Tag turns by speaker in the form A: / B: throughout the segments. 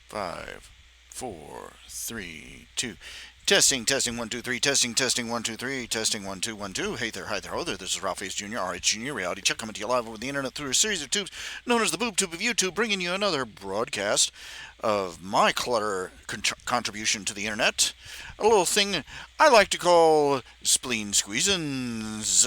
A: Five, four, three, two. Testing, testing, 1, 2, 3. Testing, testing, 1, 2, 3. Testing, 1, 2, 1, 2. Hey there, hi there, ho there. This is Ralph Ace Jr., RH Jr. Reality Check, coming to you live over the internet through a series of tubes known as the Boob Tube of YouTube, bringing you another broadcast of my clutter contribution to the internet. A little thing I like to call Spleen Squeezins.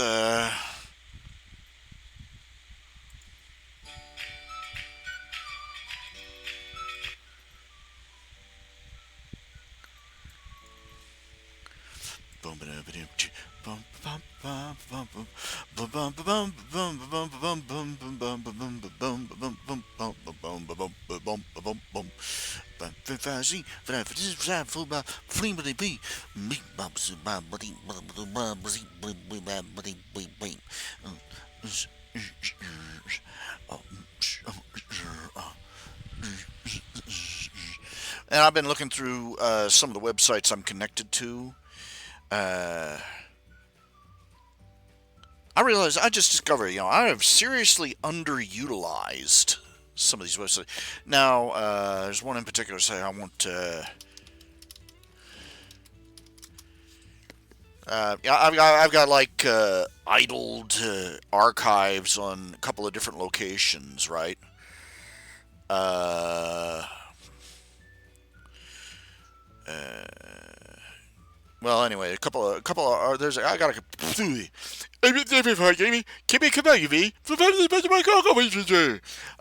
A: And I've been looking through some of the websites I'm connected to. Uh, I realized I just discovered, I have seriously underutilized some of these websites. Now, there's one in particular. Say, I want. Yeah, I've got like idled archives on a couple of different locations, right? Uh, uh, well, anyway, there's I got a.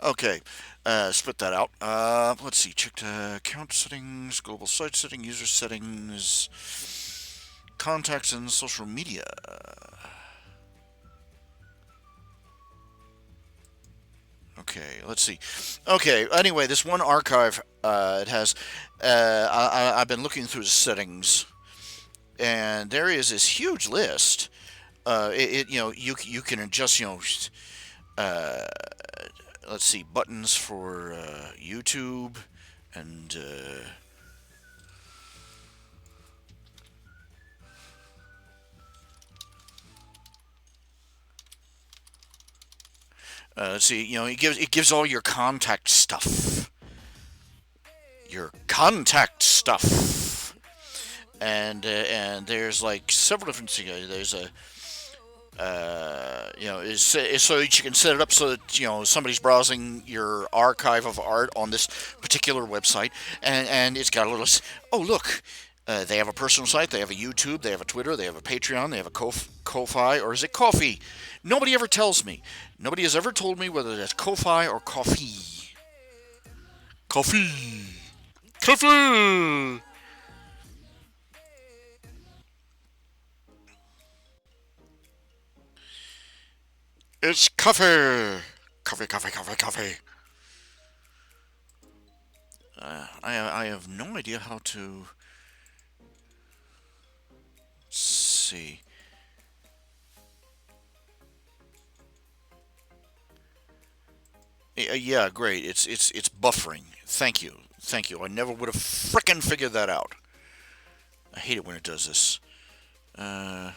A: Okay, spit that out. Let's see. Checked account settings, global site settings, user settings, contacts, and social media. Okay, let's see. Okay, anyway, this one archive it has. I've been looking through the settings, and there is this huge list. You can adjust, uh, let's see, buttons for YouTube and let's see, it gives all your contact stuff, and there's like several different things. There's a so that you can set it up so that somebody's browsing your archive of art on this particular website, and it's got a little. Oh, look, they have a personal site, they have a YouTube, they have a Twitter, they have a Patreon, they have a Ko-fi, or is it Coffee? Nobody ever tells me. Nobody has ever told me whether that's Ko-fi or Coffee. Coffee. Coffee. It's coffee. Coffee, coffee, coffee, coffee. I have no idea how to see. Yeah, great. It's buffering. Thank you, thank you. I never would have frickin' figured that out. I hate it when it does this. Uh,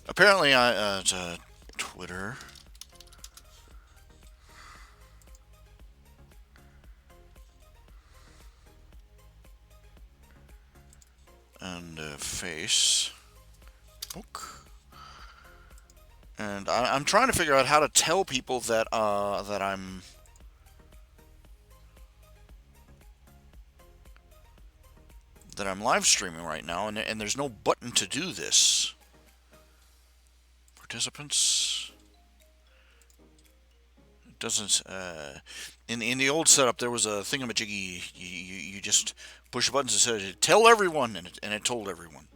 A: apparently, it's Twitter and Facebook. And I'm trying to figure out how to tell people that I'm live streaming right now, and there's no button to do this. Participants. It doesn't. In the old setup, there was a thingamajiggy. You just push buttons and said tell everyone, and it told everyone.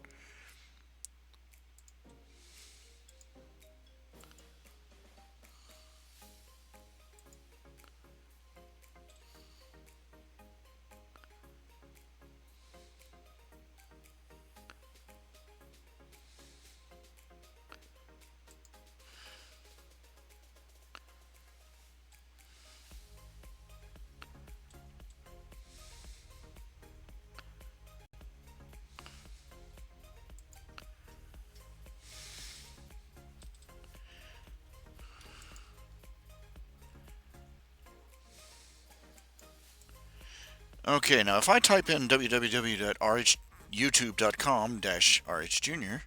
A: Okay, now if I type in www.youtube.com/rhjunior,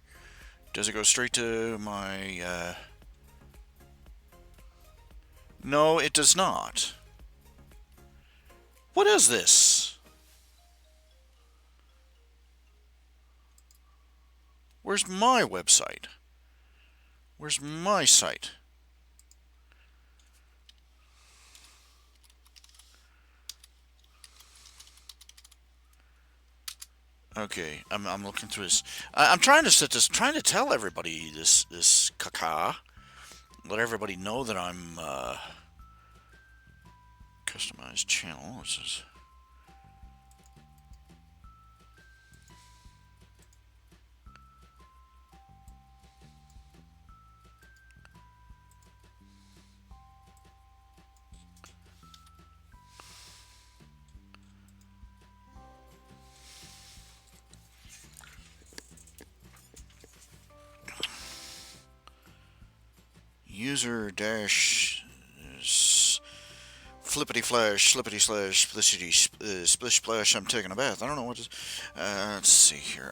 A: does it go straight to my... No, it does not. What is this? Where's my website? Where's my site? Okay, I'm looking through this. I'm trying to set this, trying to tell everybody this caca. Let everybody know that I'm customized channel. This is user dash flippity flash slippity slash splicity splish splash. I'm taking a bath. I don't know what to. Let's see here.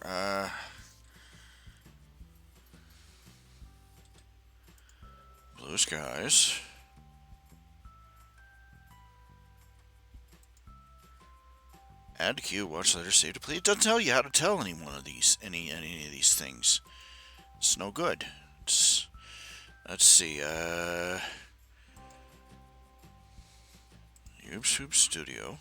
A: Blue skies. Add to queue. Watch later. Save to play. It doesn't tell you how to tell any one of these any of these things. It's no good. Let's see. YouTube Studio.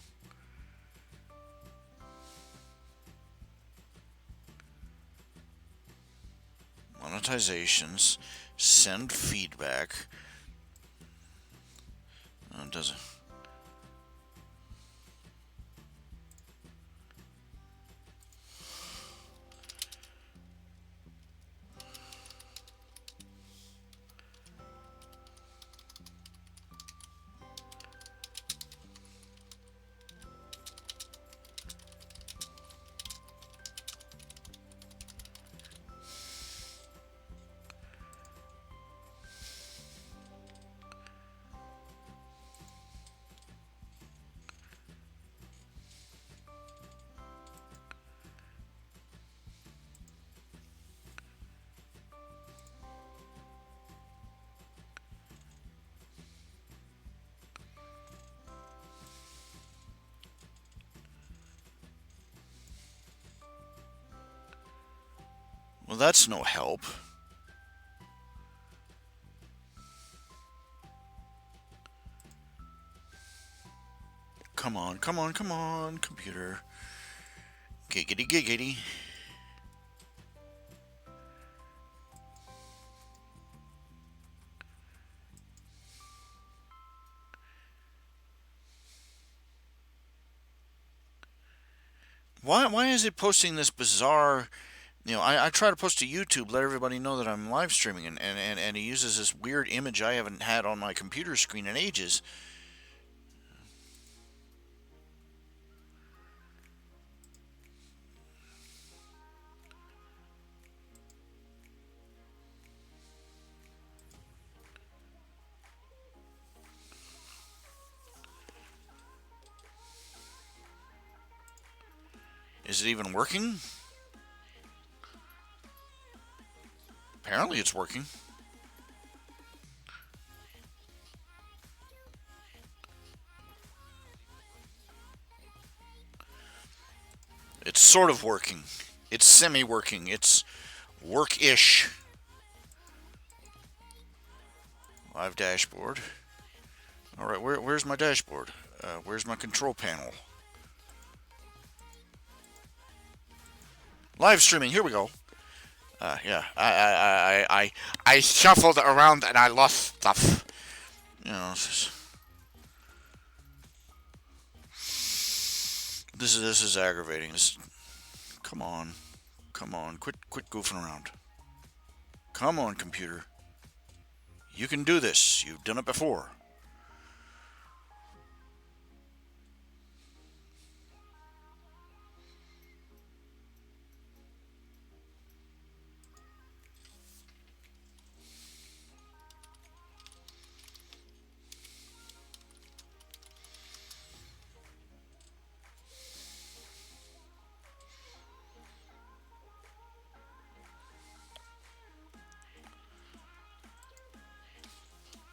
A: Monetizations. Send feedback. Oh, it doesn't. Well, that's no help. Come on, come on, come on, computer. Giggity, giggity. Why is it posting this bizarre... I try to post to YouTube, let everybody know that I'm live streaming, and he uses this weird image I haven't had on my computer screen in ages. Is it even working? Apparently it's working. It's sort of working. It's semi-working. It's work-ish. Live dashboard. Alright, where's my dashboard? Where's my control panel? Live streaming, here we go. Yeah, I shuffled around and I lost stuff. This is aggravating. Come on, quit goofing around. Come on, computer. You can do this. You've done it before.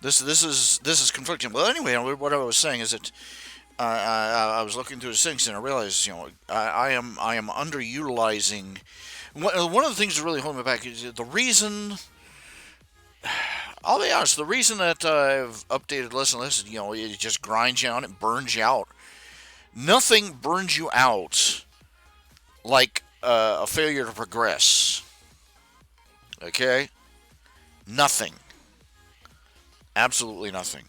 A: This is conflicting. Well, anyway, what I was saying is that I was looking through the things and I realized, I am underutilizing. One of the things that really hold me back is the reason. I'll be honest. The reason that I've updated less and less, it just grinds you out, it burns you out. Nothing burns you out like a failure to progress. Okay, nothing. Absolutely nothing.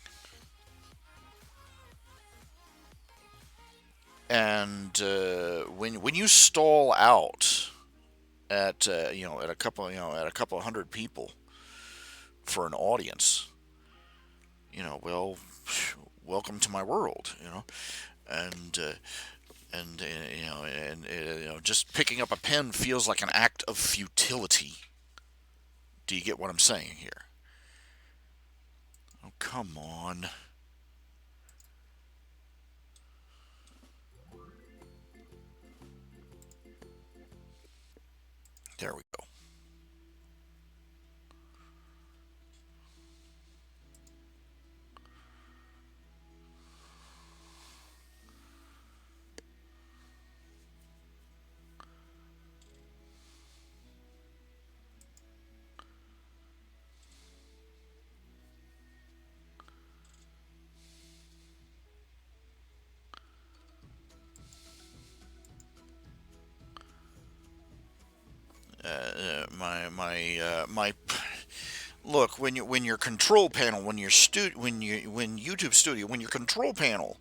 A: And when you stall out at at a couple hundred people for an audience, well, welcome to my world, and just picking up a pen feels like an act of futility. Do you get what I'm saying here? Oh, come on. There we go. My look, when your control panel, when YouTube Studio, when your control panel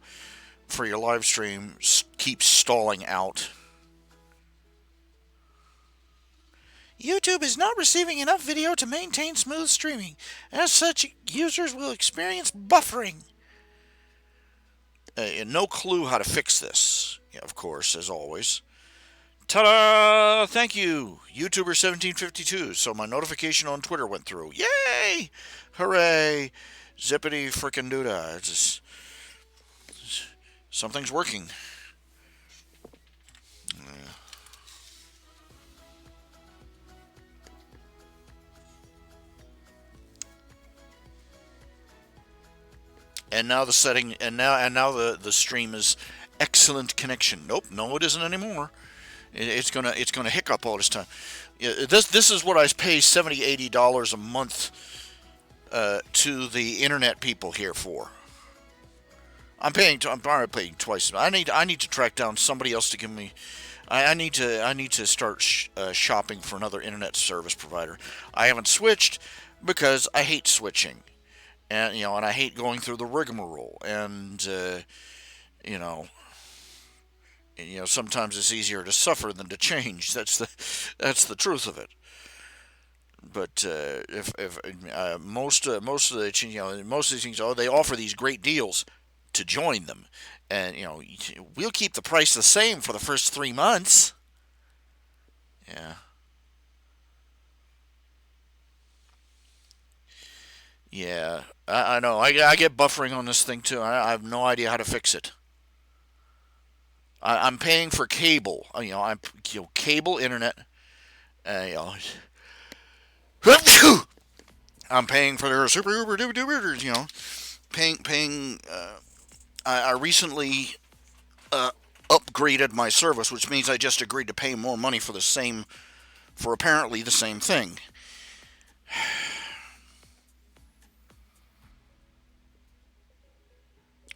A: for your live stream keeps stalling out. YouTube is not receiving enough video to maintain smooth streaming. As such, users will experience buffering. No clue how to fix this, of course, as always. Ta-da! Thank you, YouTuber1752. So my notification on Twitter went through. Yay! Hooray! Zippity frickin' doodah. Something's working. And now the setting, and now the stream is excellent connection. Nope, no, it isn't anymore. It's gonna hiccup all this time. This is what I pay $70-$80 a month to the internet people here for. I'm probably paying twice. I need to track down somebody else to give me. I need to start shopping for another internet service provider. I haven't switched because I hate switching, and I hate going through the rigmarole, and you know sometimes it's easier to suffer than to change. That's the truth of it. But if most of the most of these things, they offer these great deals to join them, and we'll keep the price the same for the first 3 months. Yeah, yeah, I know. I get buffering on this thing too. I have no idea how to fix it. I'm paying for cable. I'm cable internet. Uh, you know, I'm paying for their super uber duper duper. Paying. I recently uh, upgraded my service, which means I just agreed to pay more money for apparently the same thing.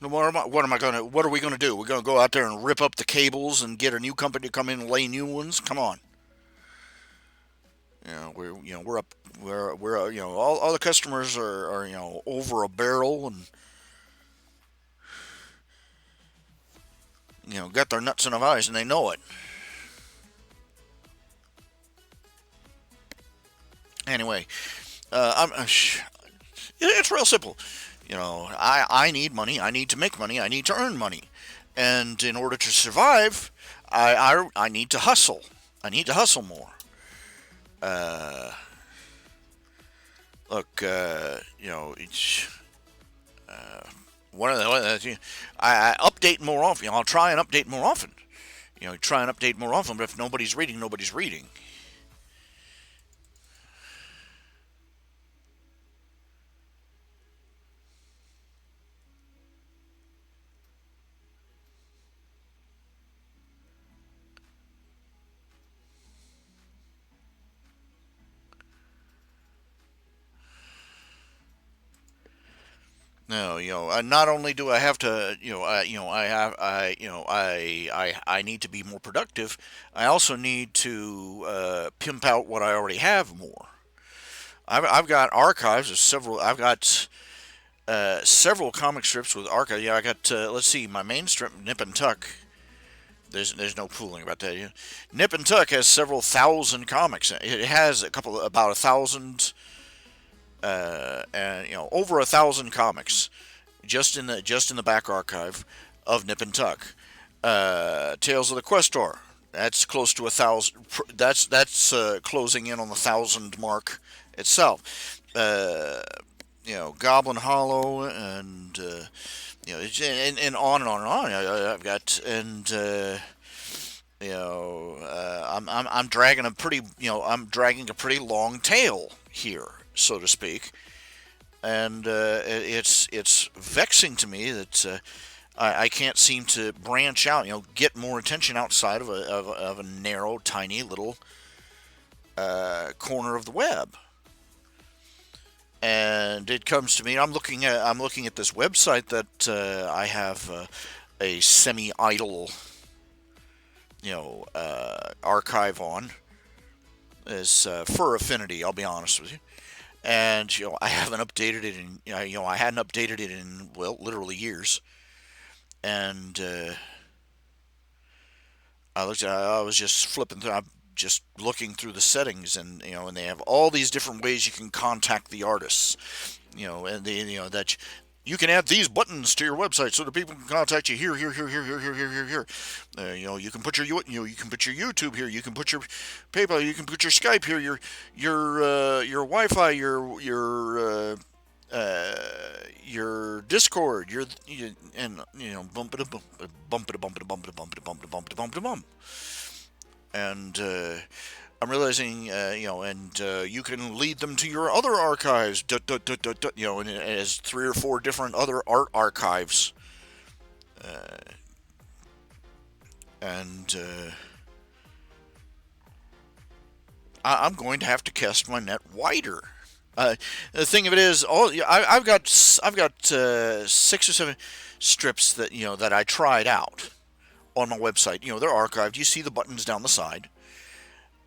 A: What are we gonna do? We're gonna go out there and rip up the cables and get a new company to come in and lay new ones? Come on. We're up. We're all the customers are over a barrel, and got their nuts in their eyes and they know it. Anyway, it's real simple. I need money. I need to make money. I need to earn money, and in order to survive, I need to hustle. I need to hustle more. Uh, Look, it's I update more often. I'll try and update more often. Try and update more often. But if nobody's reading, nobody's reading. No, not only do I have to, I need to be more productive. I also need to pimp out what I already have more. I've got archives of several. I've got several comic strips with archive. Yeah, I got. Let's see, my main strip, Nip and Tuck. There's no fooling about that. Yeah. Nip and Tuck has several thousand comics. It has about 1,000, and over 1,000 comics just in the back archive of Nip and Tuck. Tales of the Questor. That's close to 1,000. That's closing in on the 1,000 mark itself. Goblin Hollow, and and on and on and on. I've got and I'm dragging a pretty long tail here, so to speak, and it's vexing to me that I can't seem to branch out, get more attention outside of a narrow, tiny little corner of the web. And it comes to me. I'm looking at this website that I have a semi-idle, archive on. Is Fur Affinity. I'll be honest with you. And I haven't updated it in I hadn't updated it in, well, literally years. And I was just flipping through. I'm just looking through the settings, and they have all these different ways you can contact the artists. And that you can add these buttons to your website so that people can contact you here, here, here, here, here, here, here, here, here. You can put you can put your YouTube here. You can put your PayPal. You can put your Skype here. Your Wi-Fi. Your Discord. And bump it, bump it, bump it, bump it, bump it, bump it, bump it, bump it, bump it, bump. And I'm realizing, and you can lead them to your other archives, and it has three or four different other art archives. And I'm going to have to cast my net wider. The thing of it is, I've got 6 or 7 strips that I tried out on my website. They're archived. You see the buttons down the side,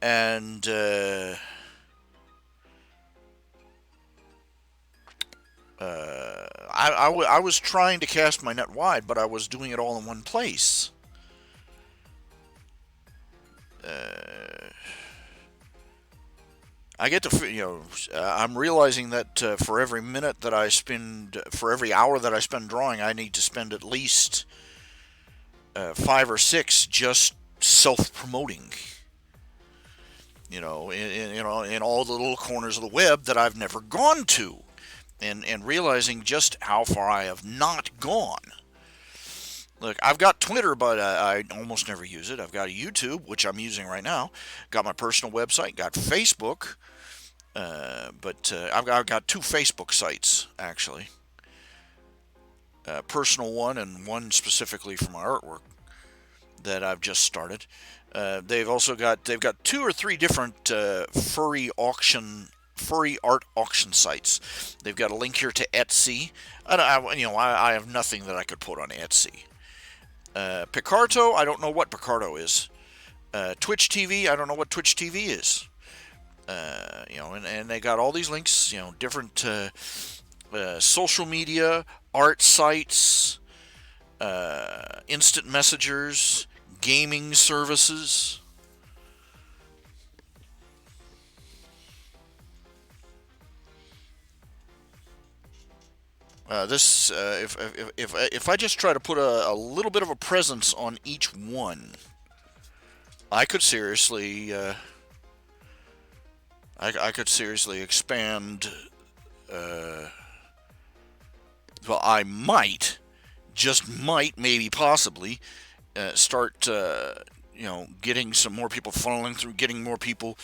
A: and I was trying to cast my net wide, but I was doing it all in one place. I get to, I'm realizing that for every minute that I spend, for every hour that I spend drawing, I need to spend at least 5 or 6 just self-promoting. In all the little corners of the web that I've never gone to, and realizing just how far I have not gone. Look, I've got Twitter, but I almost never use it. I've got a YouTube, which I'm using right now. Got my personal website. Got Facebook. But I've got 2 Facebook sites, actually. Personal one, and one specifically for my artwork that I've just started. They've got 2 or 3 different furry art auction sites. They've got a link here to Etsy. I have nothing that I could put on Etsy. Picarto, I don't know what Picarto is. Twitch TV, I don't know what Twitch TV is. And they got all these links, different social media, art sites, instant messengers, gaming services. If I just try to put a little bit of a presence on each one, I could seriously I could seriously expand. Well, I might, just might, maybe, possibly, start getting some more people funneling through, getting more people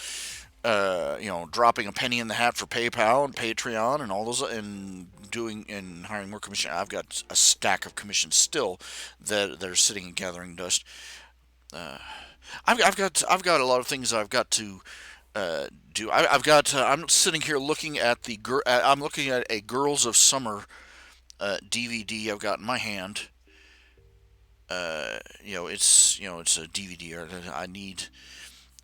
A: dropping a penny in the hat for PayPal and Patreon and all those, and hiring more commission. I've got a stack of commissions still that are sitting and gathering dust. I've got a lot of things I've got to do. I'm sitting here looking at I'm looking at a Girls of Summer DVD I've got in my hand. It's a DVD. I need.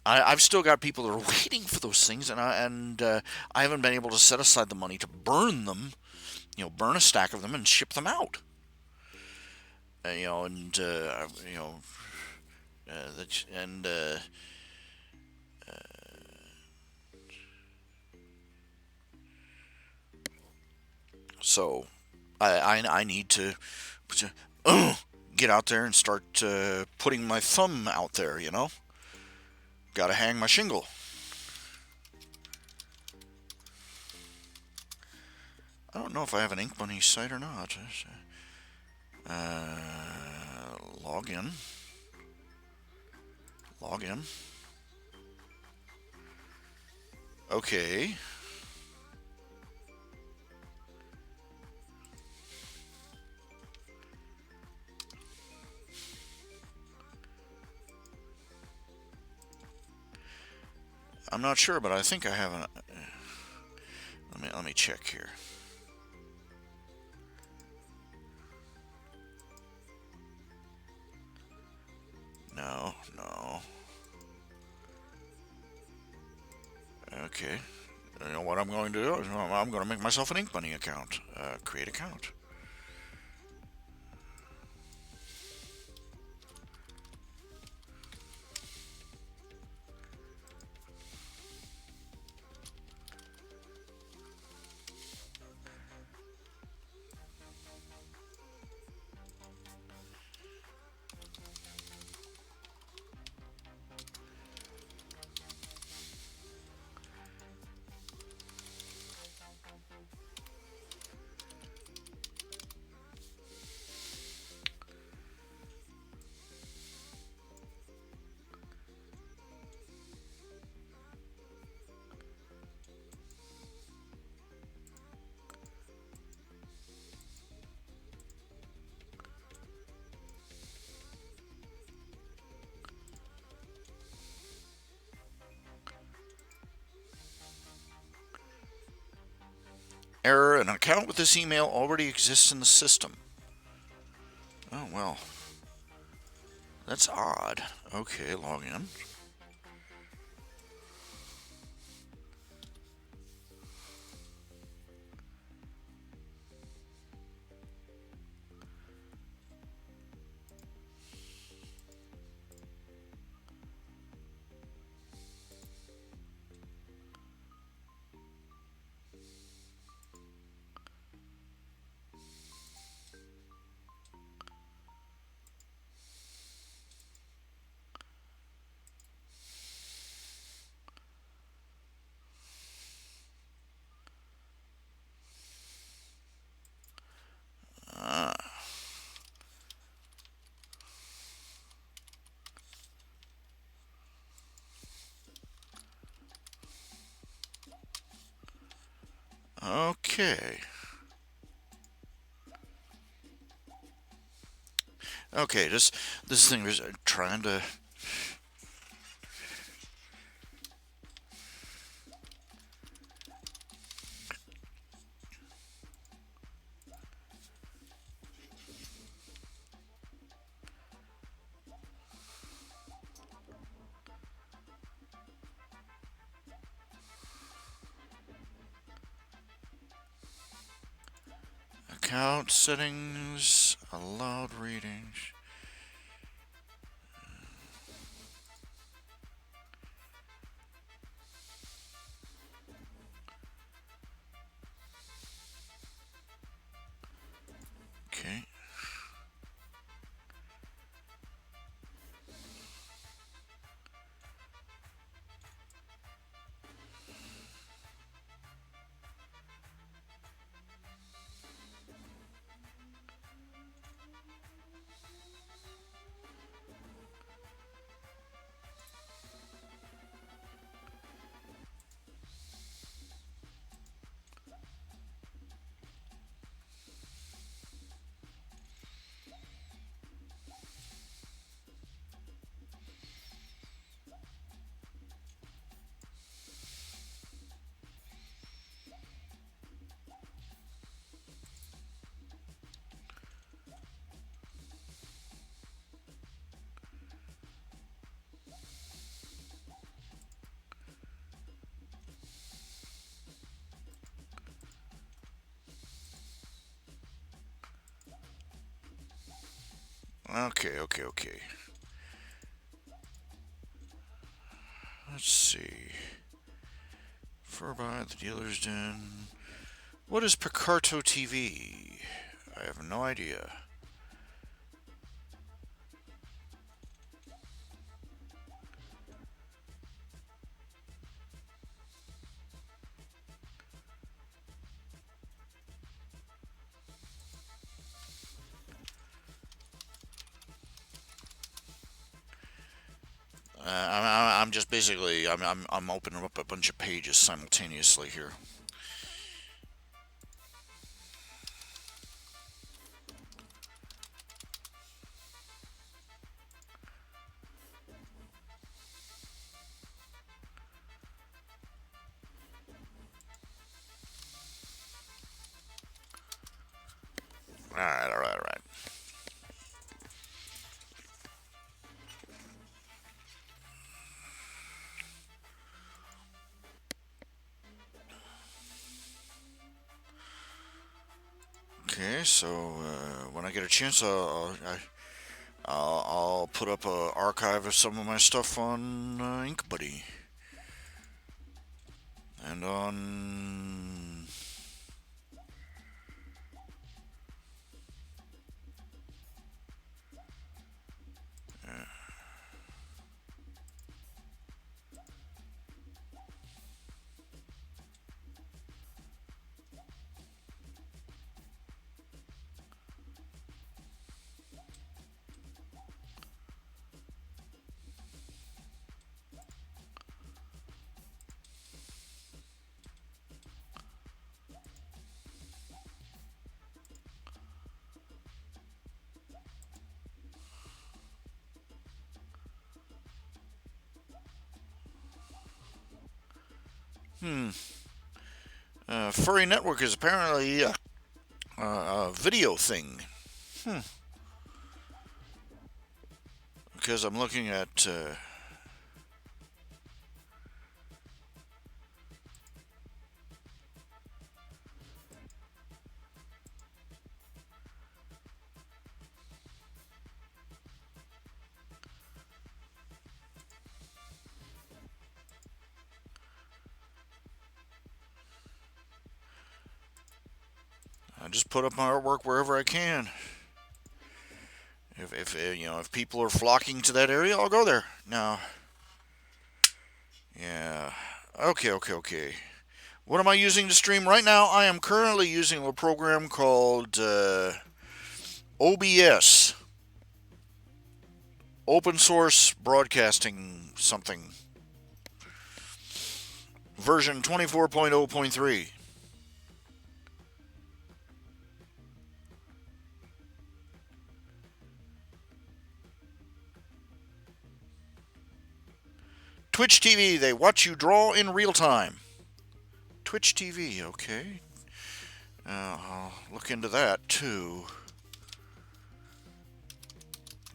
A: I've still got people that are waiting for those things, and I haven't been able to set aside the money to burn them. Burn a stack of them and ship them out. You know, and you know, and so I need to get out there and start putting my thumb out there. Got to hang my shingle. I don't know if I have an Ink Bunny site or not. Log in. Log in. Okay. I'm not sure, but I think I have an. Let me check here. No. Okay. You know what I'm going to do? I'm going to make myself an Ink Bunny account. Create account. Error, an account with this email already exists in the system. Oh, well. That's odd. Okay, log in. Okay. Okay, this thing is trying to. Account settings, allowed readings. Okay. Okay, okay, okay. Let's see. For by the dealer's den. What is Picarto TV? I have no idea. I'm just basically I'm opening up a bunch of pages simultaneously here. All right, all right, all right. Okay, so when I get a chance, I'll put up a archive of some of my stuff on InkBuddy and on. Hmm. Furry Network is apparently a video thing. Hmm. Because I'm looking at. I just put up my artwork wherever I can. If if people are flocking to that area, I'll go there. Now, yeah. Okay, okay, okay. What am I using to stream right now? I am currently using a program called OBS, Open Source Broadcasting something, version 24.0.3. Twitch TV, they watch you draw in real time. Twitch TV, okay. I'll look into that too.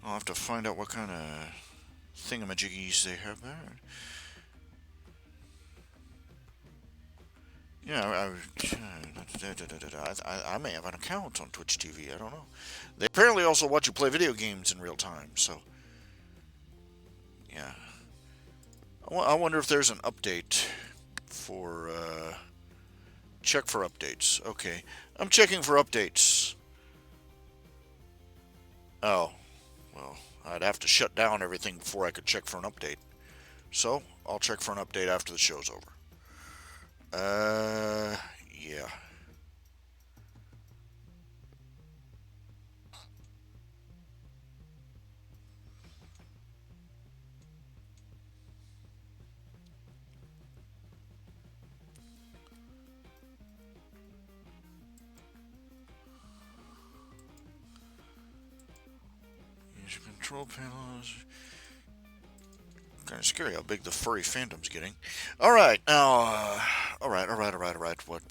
A: I'll have to find out what kind of thingamajiggies they have there. Yeah, I may have an account on Twitch TV. I don't know. They apparently also watch you play video games in real time. So, yeah. I wonder if there's an update for. Check for updates. Okay. I'm checking for updates. Oh. Well, I'd have to shut down everything before I could check for an update. So, I'll check for an update after the show's over. Yeah. Use your control panels. Kind of scary how big the furry fandom's getting. All right, now, all right. What?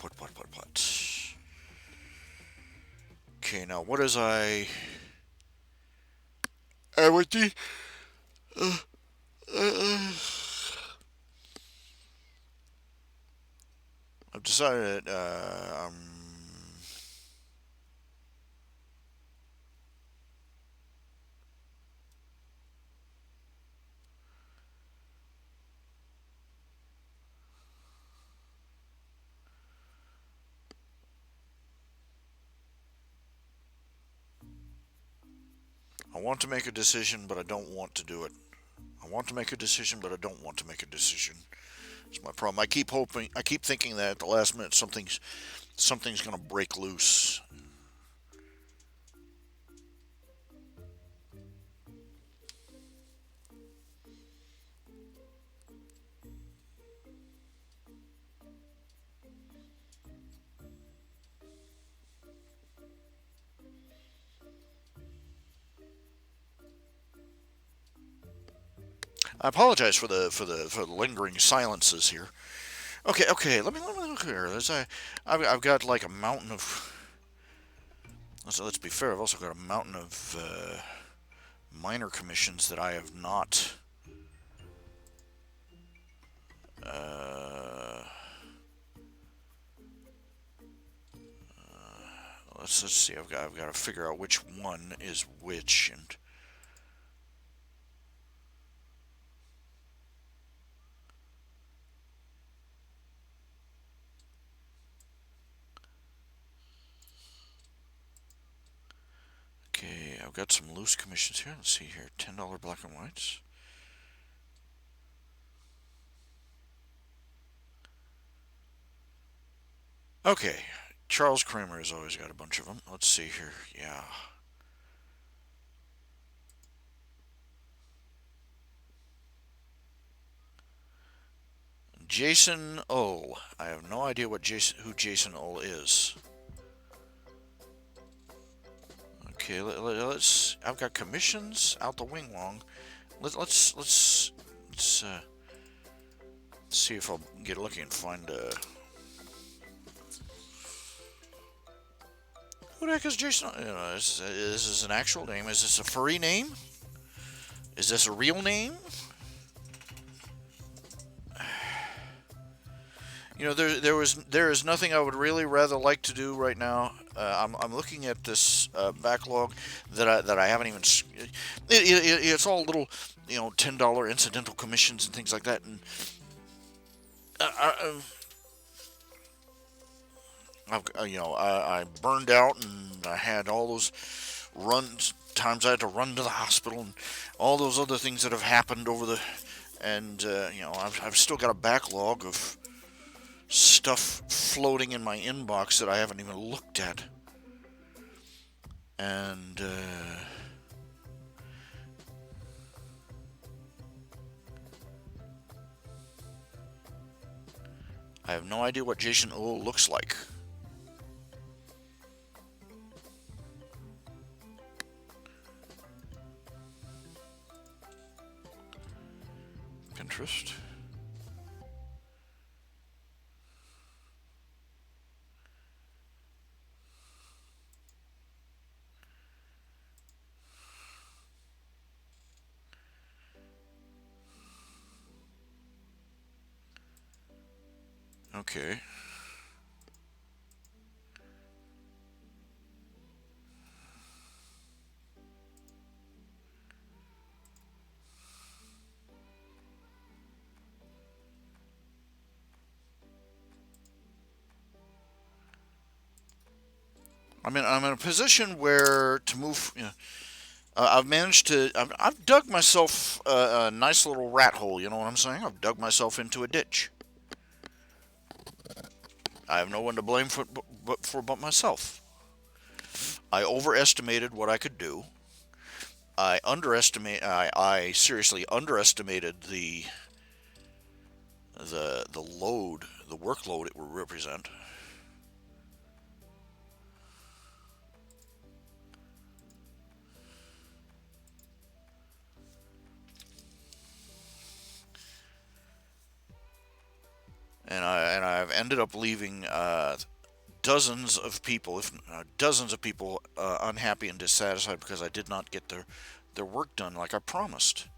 A: Okay, now what is I would the. Uh, uh, I've decided. I want to make a decision, but I don't want to do it. I want to make a decision, but I don't want to make a decision. It's my problem. I keep hoping, I keep thinking that at the last minute something's going to break loose. I apologize for the lingering silences here. Okay. Let me look here. I've got like a mountain of. Let's be fair. I've also got a mountain of minor commissions that I have not. Uh, let's see. I've got to figure out which one is which and. Okay, I've got some loose commissions here. Let's see here. $10 black and whites. Okay, Charles Kramer has always got a bunch of them. Let's see here. Yeah. Jason O. I have no idea who Jason O is. Okay, let's. I've got commissions out the wing long. Let's see if I'll get lucky and find. Who the heck is Jason? Is this an actual name? Is this a furry name? Is this a real name? There is nothing I would really rather like to do right now. I'm looking at this backlog that I haven't even. It's all little, $10 incidental commissions and things like that, and I burned out, and I had all those times I had to run to the hospital, and all those other things that have happened over the, and I've still got a backlog of stuff floating in my inbox that I haven't even looked at. And I have no idea what Jason O looks like. Pinterest. Okay. I'm in a position where to move. I've managed to. I've dug myself a nice little rat hole. You know what I'm saying? I've dug myself into a ditch. I have no one to blame for but myself. I overestimated what I could do. I seriously underestimated the load, the workload it would represent. And I've ended up leaving dozens of people, if dozens of people, unhappy and dissatisfied because I did not get their work done like I promised.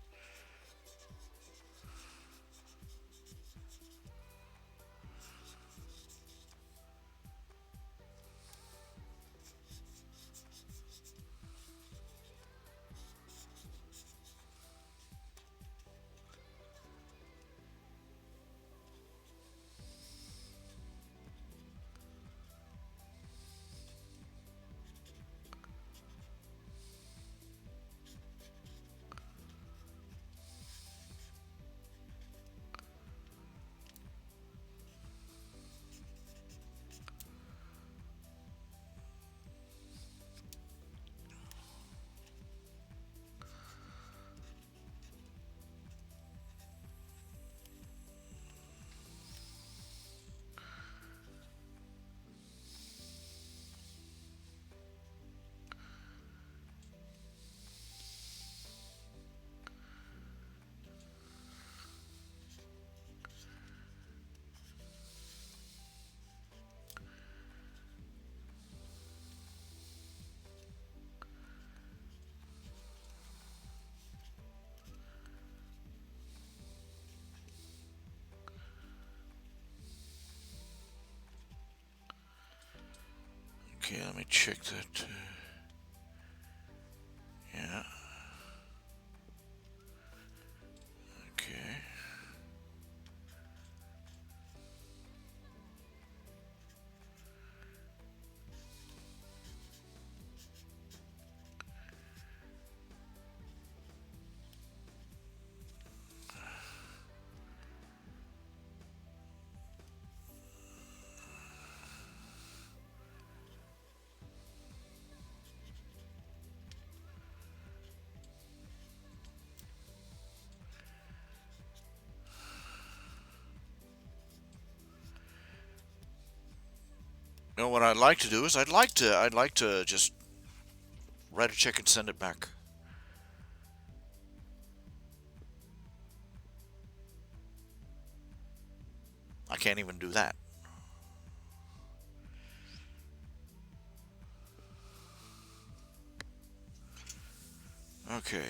A: Okay, let me check that. Yeah. Okay. You know what I'd like to do is I'd like to just write a check and send it back. I can't even do that. Okay.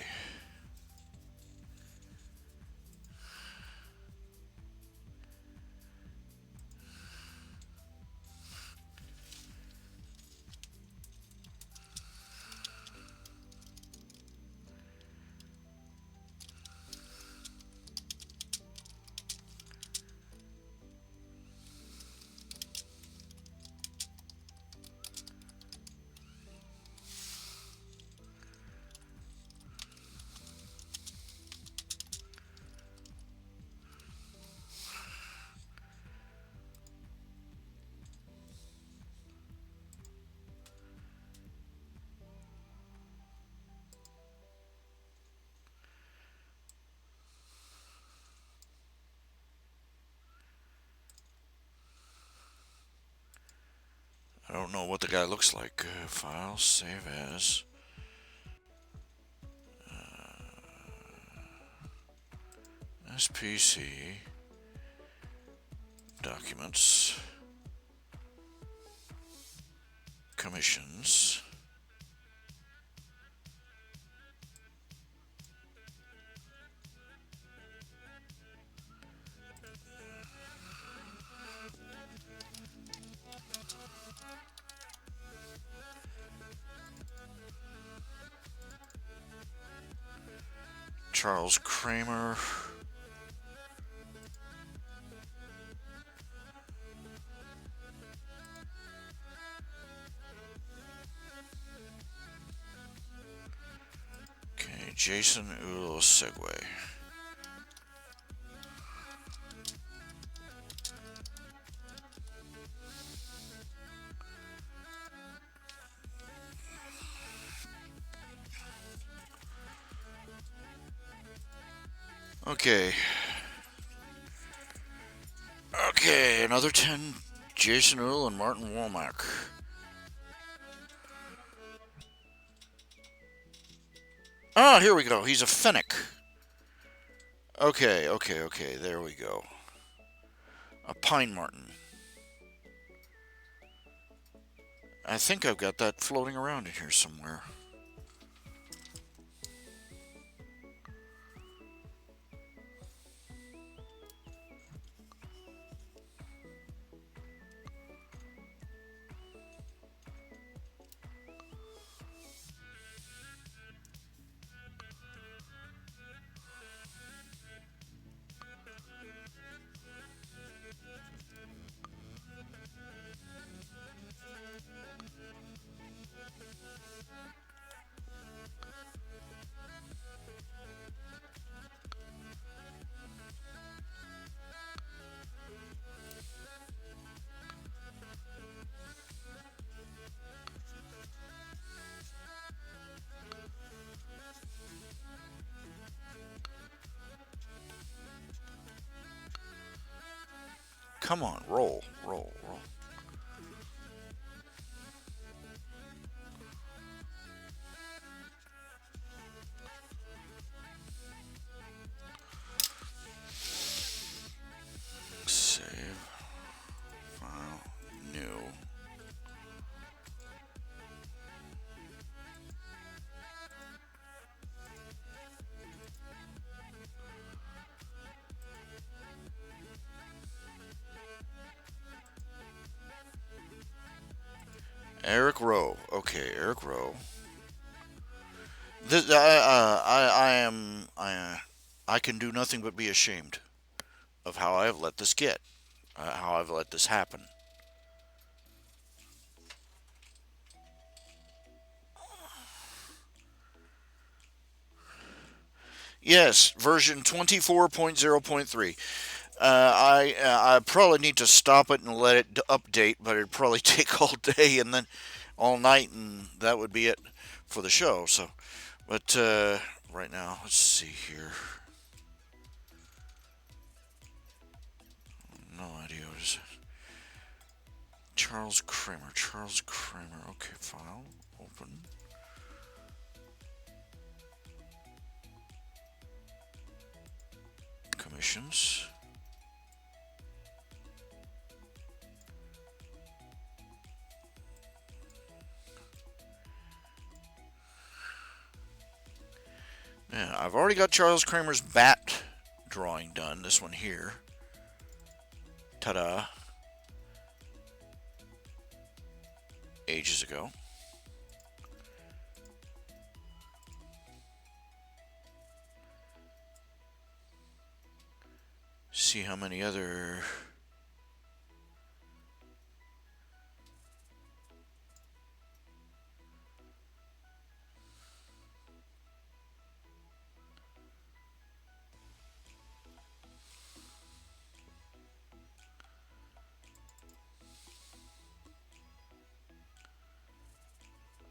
A: I don't know what the guy looks like. File, save as. SPC. Documents. Commissions. Charles Kramer. Okay, Jason Ulo Segway. Okay. Okay, another 10. Jason Ull and Martin Womack. Ah, here we go. He's a Fennec. Okay, there we go. A Pine Martin. I think I've got that floating around in here somewhere. Come on, roll. Save. File. New. Eric Rowe. Okay, Eric Rowe. This, I am, I can do nothing but be ashamed of how I have let this get, how I've let this happen. Yes, version 24.0.3. I probably need to stop it and let it update, but it'd probably take all day and then all night, and that would be it for the show. So, but right now, let's see here. No idea what is it. Charles Kramer. Charles Kramer. Okay, file open. Commissions. Yeah, I've already got Charles Kramer's bat drawing done. This one here. Ta-da. Ages ago. See how many other...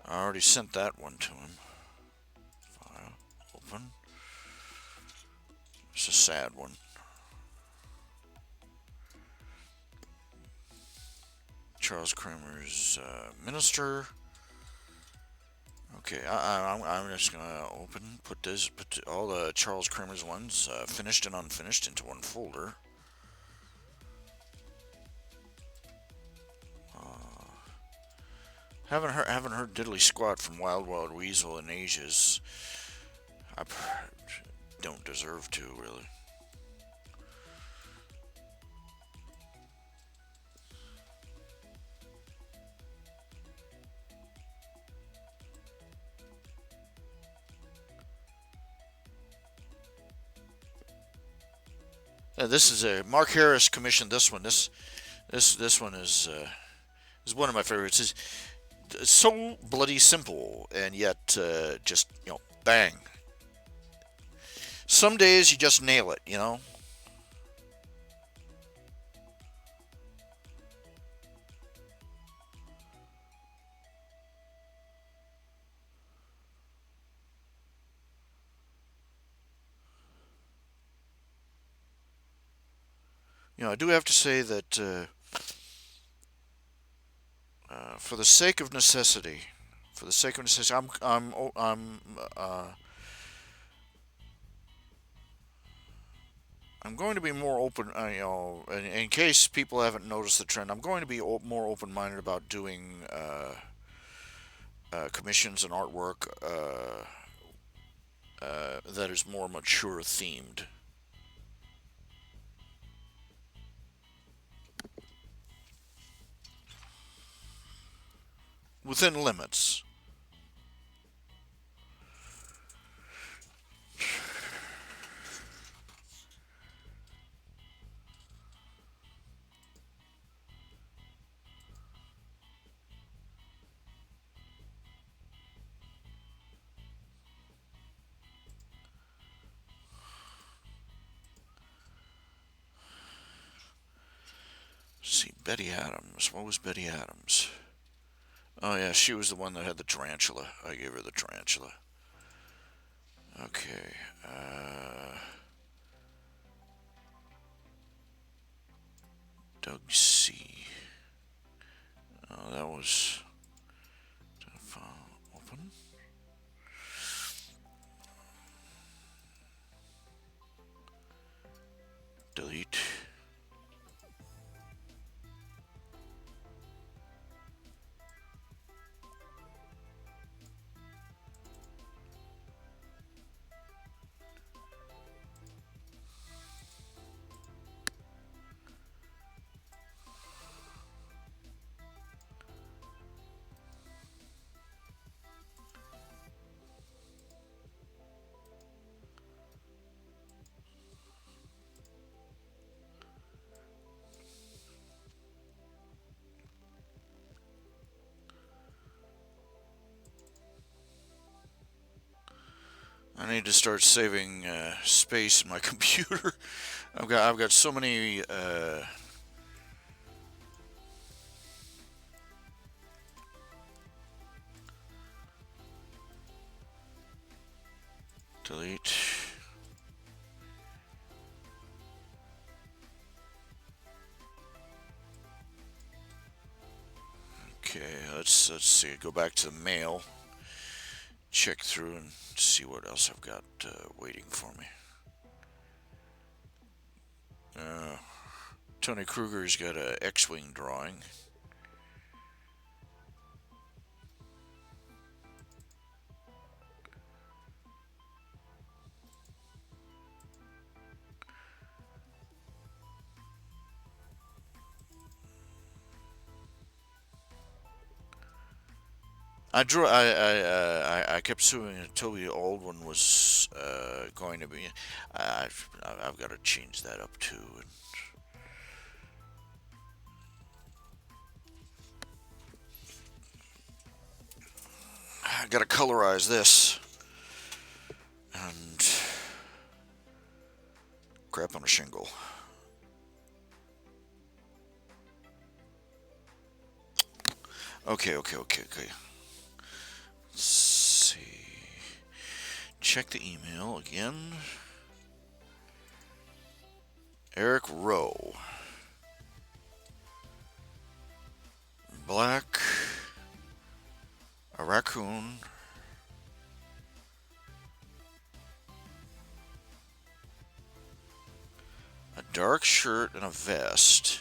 A: I already sent that one to him. File, open. It's a sad one. Charles Kramer's minister. Okay, I'm just gonna put all the Charles Kramer's ones, finished and unfinished, into one folder. Haven't heard diddly squat from Wild Wild Weasel in ages. I don't deserve to, really. This is a Mark Harris commissioned. This one. This one is one of my favorites. It's so bloody simple, and yet just bang. Some days you just nail it, I do have to say that for the sake of necessity, I'm going to be more open. In case people haven't noticed the trend, I'm going to be more open-minded about doing commissions and artwork that is more mature themed. Within limits. Let's see, Betty Adams. What was Betty Adams? Oh yeah, she was the one that had the tarantula. I gave her the tarantula. Okay. Doug C. Oh, that was file open. Delete. I need to start saving space in my computer. I've got so many. Delete. Okay, let's see. Go back to the mail. Check through and see what else I've got waiting for me. Tony Kruger's got a X-wing drawing. I drew. I kept assuming until the old one was going to be. I've got to change that up too. I got to colorize this and crap on a shingle. Okay. Let's see. Check the email again. Eric Rowe. Black. A raccoon. A dark shirt and a vest.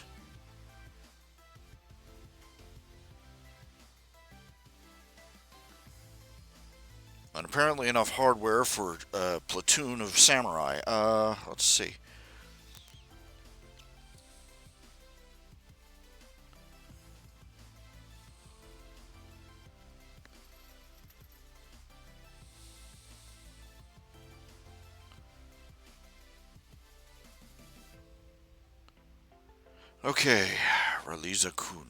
A: And apparently enough hardware for a platoon of samurai. Let's see. Okay, Raliza-kun.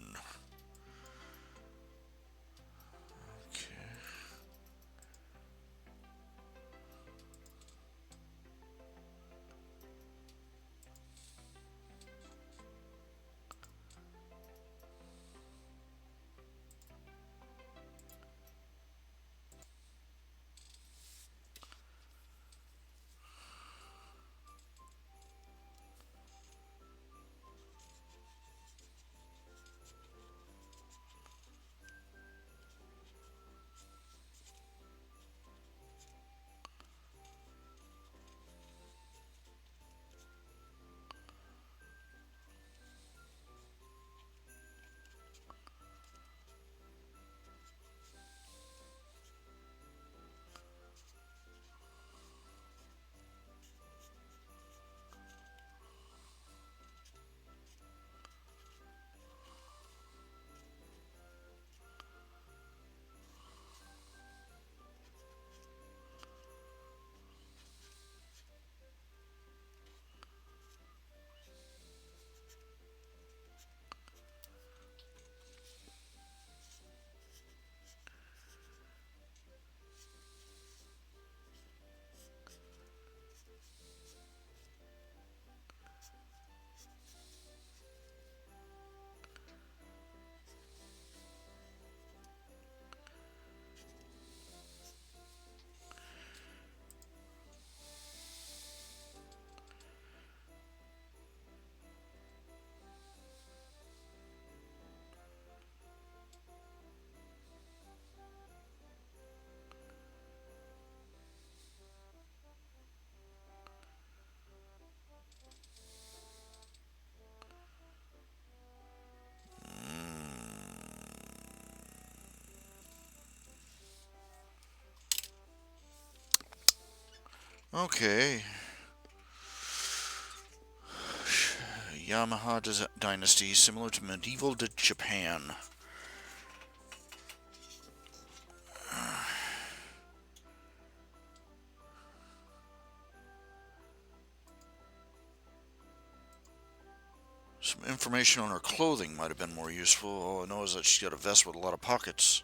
A: Okay. Yamaha dynasty, similar to medieval Japan. Some information on her clothing might have been more useful. All I know is that she's got a vest with a lot of pockets.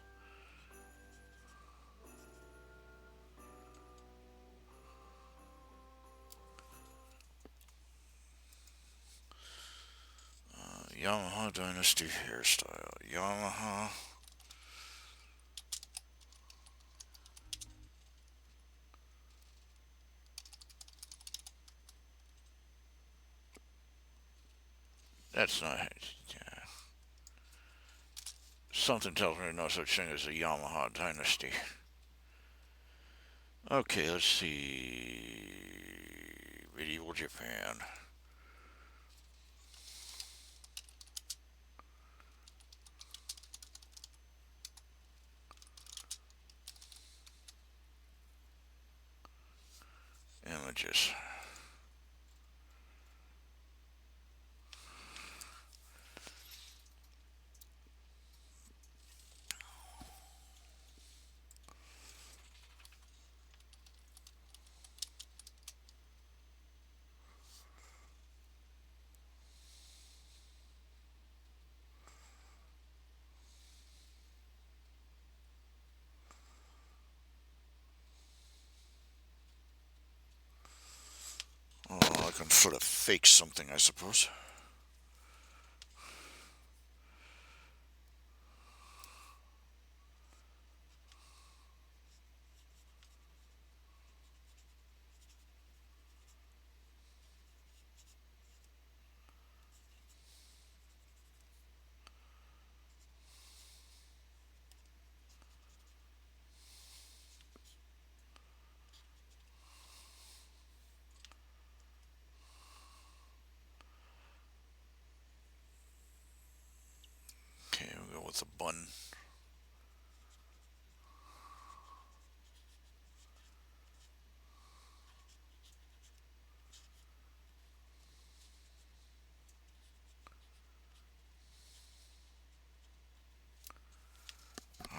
A: Yamaha Dynasty hairstyle. Yamaha. That's not. Yeah. Something tells me no such thing as a Yamaha Dynasty. Okay, let's see. Medieval Japan. Images. Oh, I can sort of fake something, I suppose. Okay, we'll go with the bun.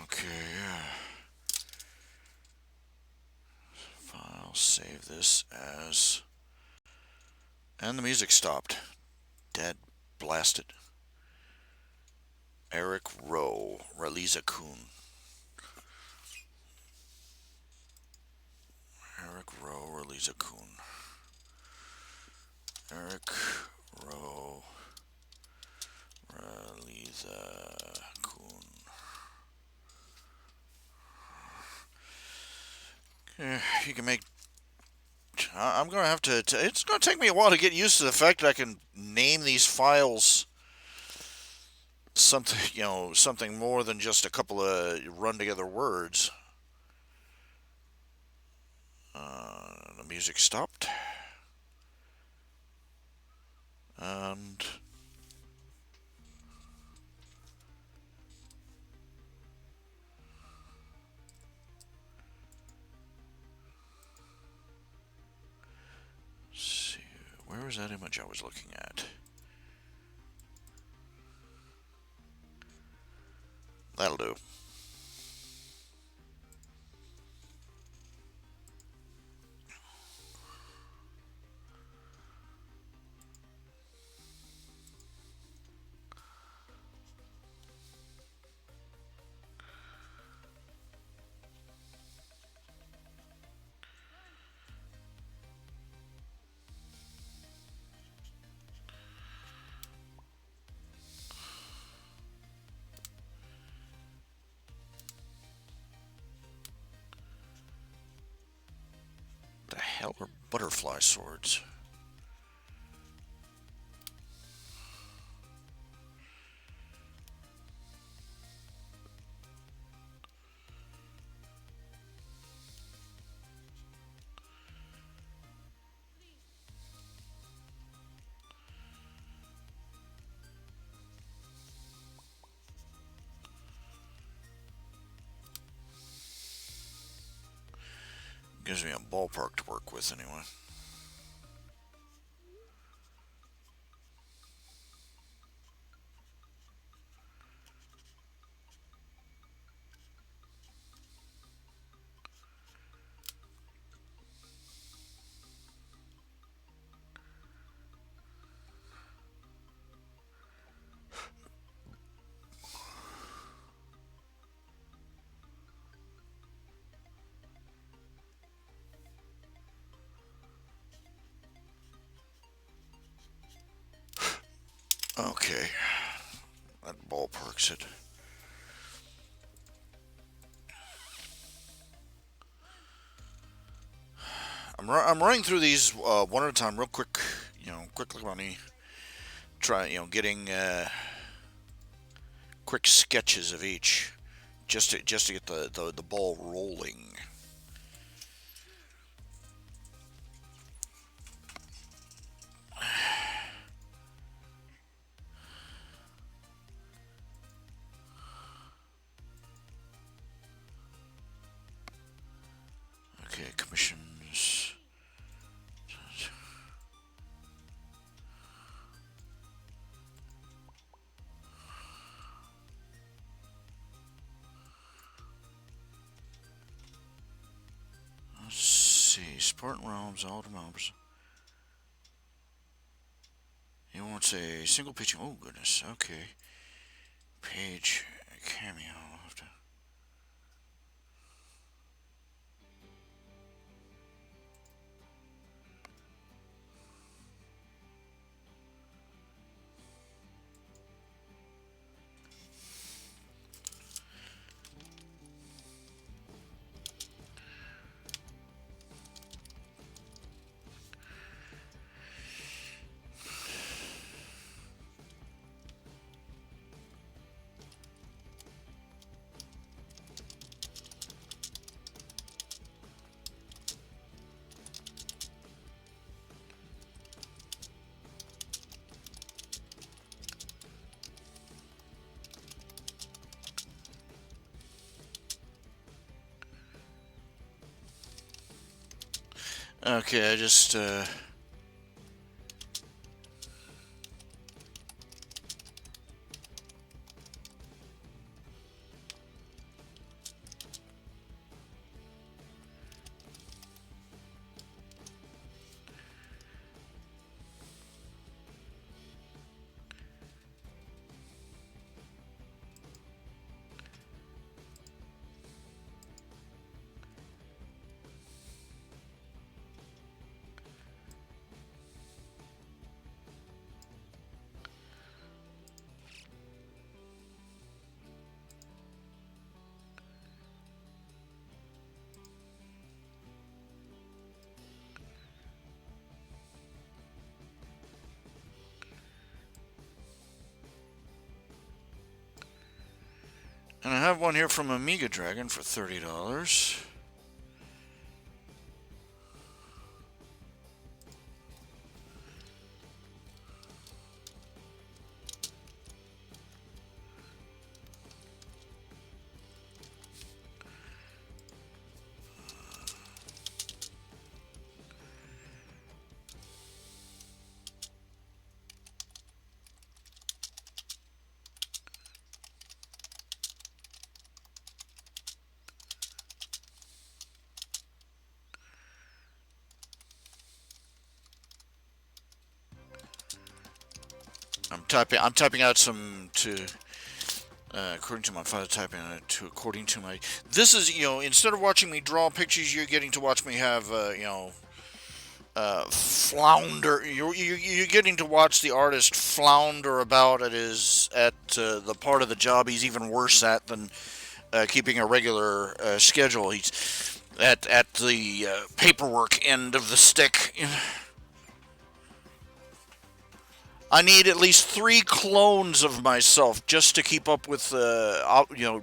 A: Okay, I'll save this as. And the music stopped. Dead blasted. Eric Rowe, Raliza Kuhn. Eric Rowe, Raliza Kuhn. Eric Rowe, Raliza Kuhn. You can make. I'm gonna have to. It's gonna take me a while to get used to the fact that I can name these files something, something more than just a couple of run together words. The music stopped, and let's see, where was that image I was looking at? That'll do. The hell are butterfly swords? Gives me a ballpark to work with anyway. Okay. That ballparks it. I'm running through these one at a time, real quick. Quickly. Let me try. Getting quick sketches of each, just to get the ball rolling. Okay, commissions. Let's see. Spartan Realms, all the members. He wants a single pitching. Oh, goodness. Okay. Page cameo. I'll have to. Okay, I just. And I have one here from Amiga Dragon for $30. I'm typing out some to according to my father, typing it to according to my. This is instead of watching me draw pictures, you're getting to watch me have flounder. You're getting to watch the artist flounder about at the part of the job he's even worse at than keeping a regular schedule. He's at the paperwork end of the stick. I need at least 3 clones of myself just to keep up with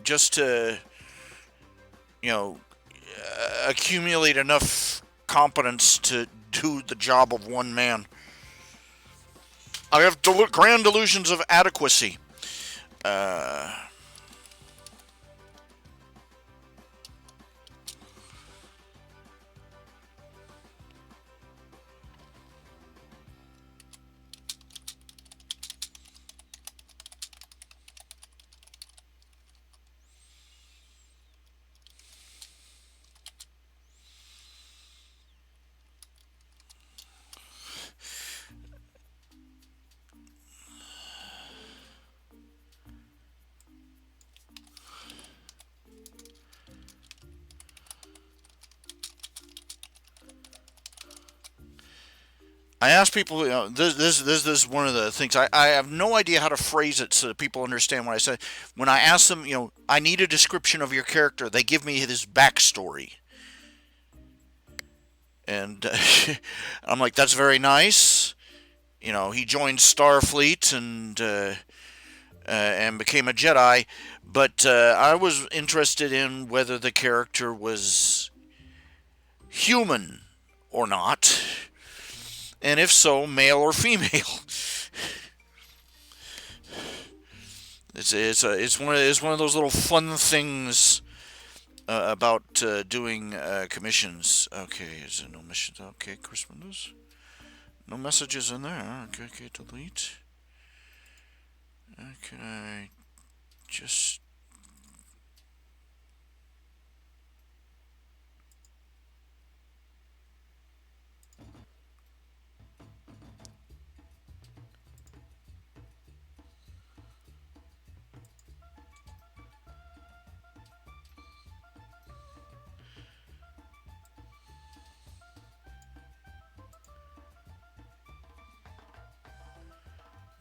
A: just to accumulate enough competence to do the job of one man. I have grand delusions of adequacy. I ask people, this is one of the things I have no idea how to phrase it so that people understand what I say. When I ask them, I need a description of your character, they give me his backstory, and I'm like, that's very nice. He joined Starfleet and became a Jedi, but I was interested in whether the character was human or not, and if so, male or female. It's one of those little fun things about doing commissions. Okay, is there no missions? Okay, Christmas. No messages in there. Okay, okay, delete. Can I just?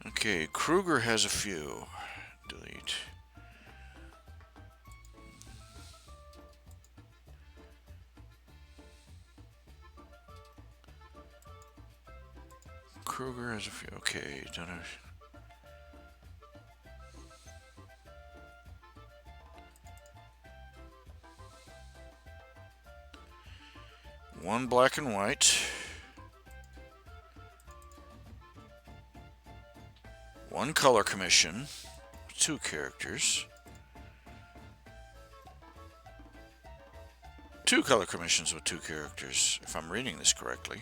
A: Okay, Kruger has a few. Delete. Kruger has a few. Okay, done it. One black and white. One color commission. Two characters. Two color commissions with two characters, if I'm reading this correctly.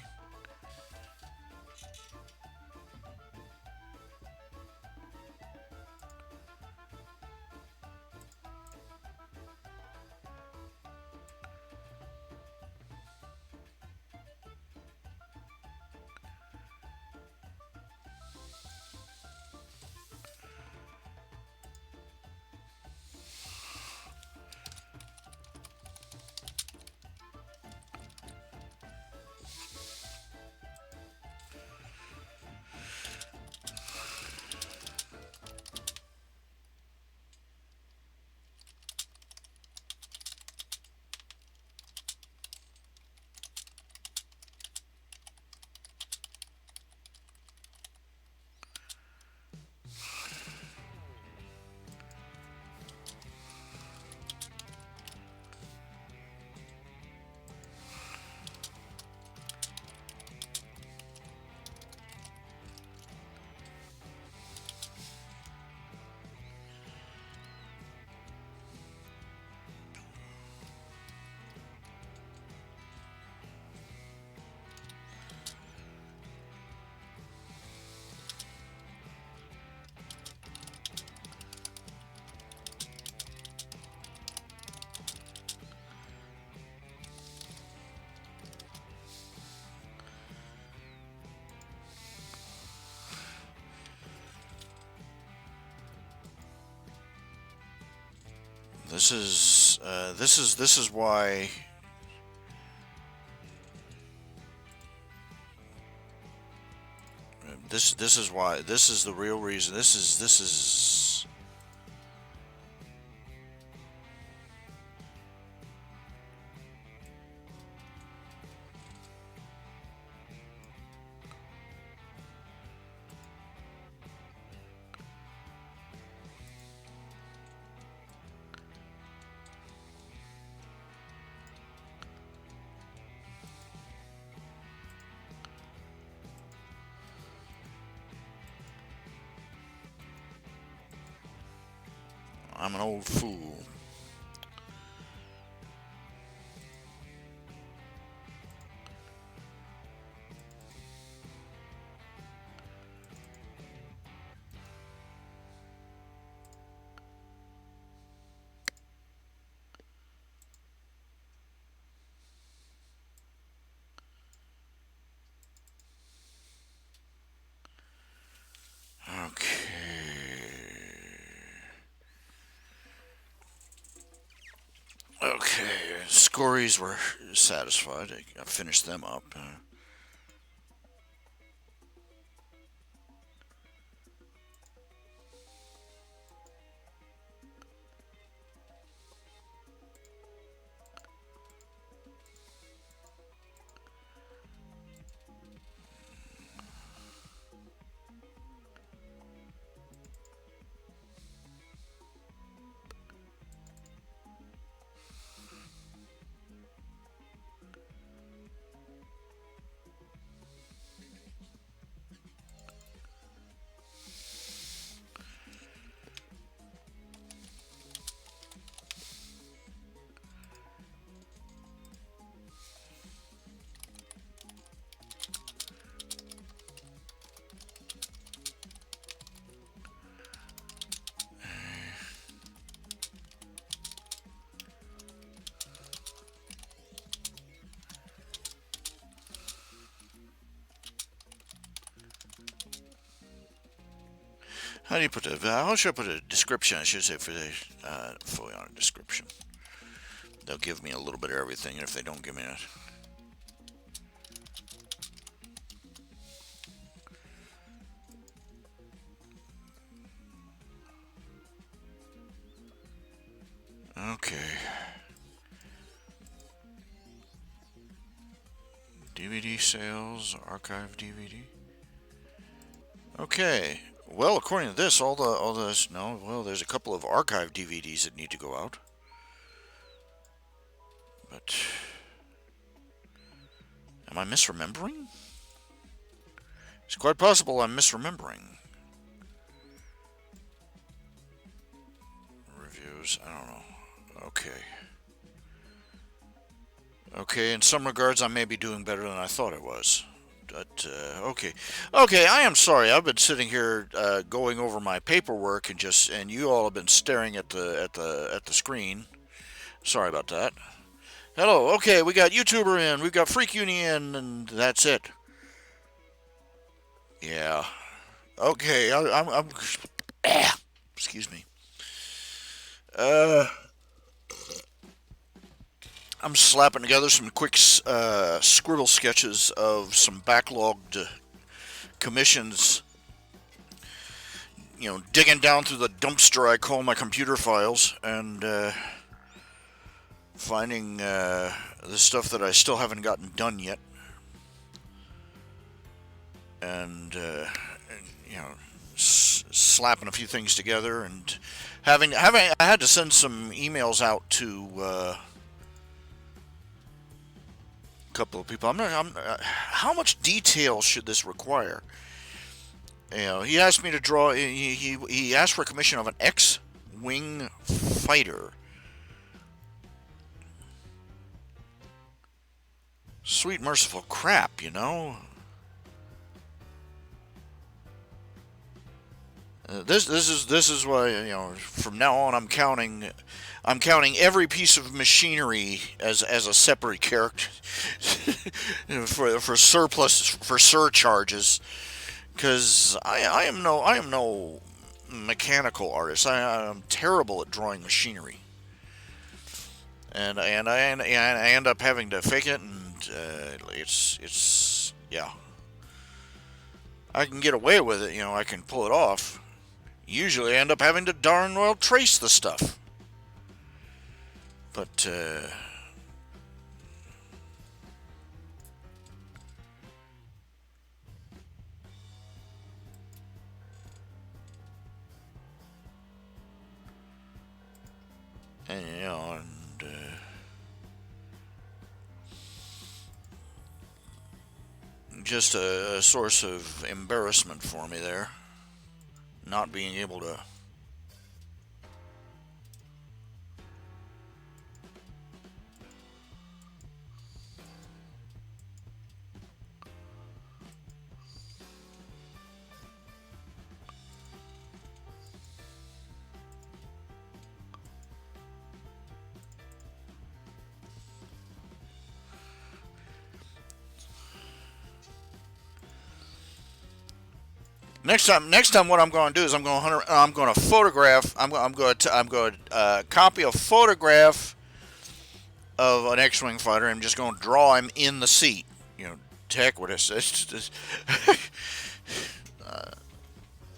A: This is why this is the real reason. This is I'm an old fool. Okay, Scories were satisfied. I finished them up. How do you put that? How should I put a description? I should say for the fully on a description. They'll give me a little bit of everything if they don't give me it. Okay. DVD sales, archive DVD. Okay. Well, according to this, all this no. Well, there's a couple of archive DVDs that need to go out. But am I misremembering? It's quite possible I'm misremembering. Reviews, I don't know. Okay. Okay, in some regards, I may be doing better than I thought I was. But, okay. Okay, I am sorry. I've been sitting here going over my paperwork and you all have been staring at the screen. Sorry about that. Hello. Okay, we got YouTuber in, we've got Freak Uni in, and that's it. Yeah. Okay, I'm excuse me. I'm slapping together some quick scribble sketches of some backlogged commissions. You know, digging down through the dumpster I call my computer files and finding the stuff that I still haven't gotten done yet. And you know, slapping a few things together and I had to send some emails out to couple of people. How much detail should this require? You know, he asked me to draw. He asked for a commission of an X-wing fighter. Sweet merciful crap, you know. This is why, you know, from now on I'm counting every piece of machinery as a separate character for surcharges, because I am no mechanical artist. I am terrible at drawing machinery, and I end up having to fake it, and it's yeah. I can get away with it, you know. I can pull it off. Usually I end up having to darn well trace the stuff. But, and, you know, just a source of embarrassment for me there. Not being able to Next time, what I'm going to do is I'm going to photograph. I'm going to copy a photograph of an X-wing fighter. I'm just going to draw him in the seat. You know, heck what it says.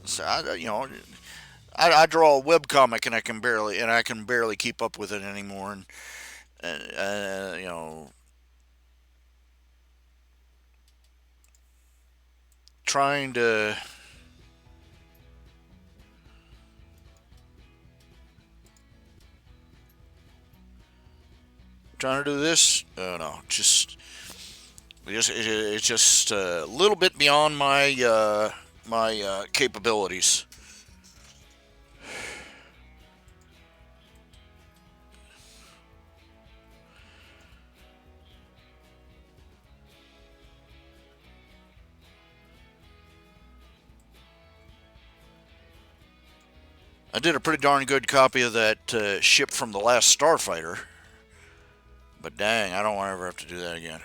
A: So I draw a webcomic and I can barely keep up with it anymore. And you know, trying to do this. No, it's just a little bit beyond my capabilities. I did a pretty darn good copy of that ship from the last Starfighter. But dang, I don't want to ever have to do that again.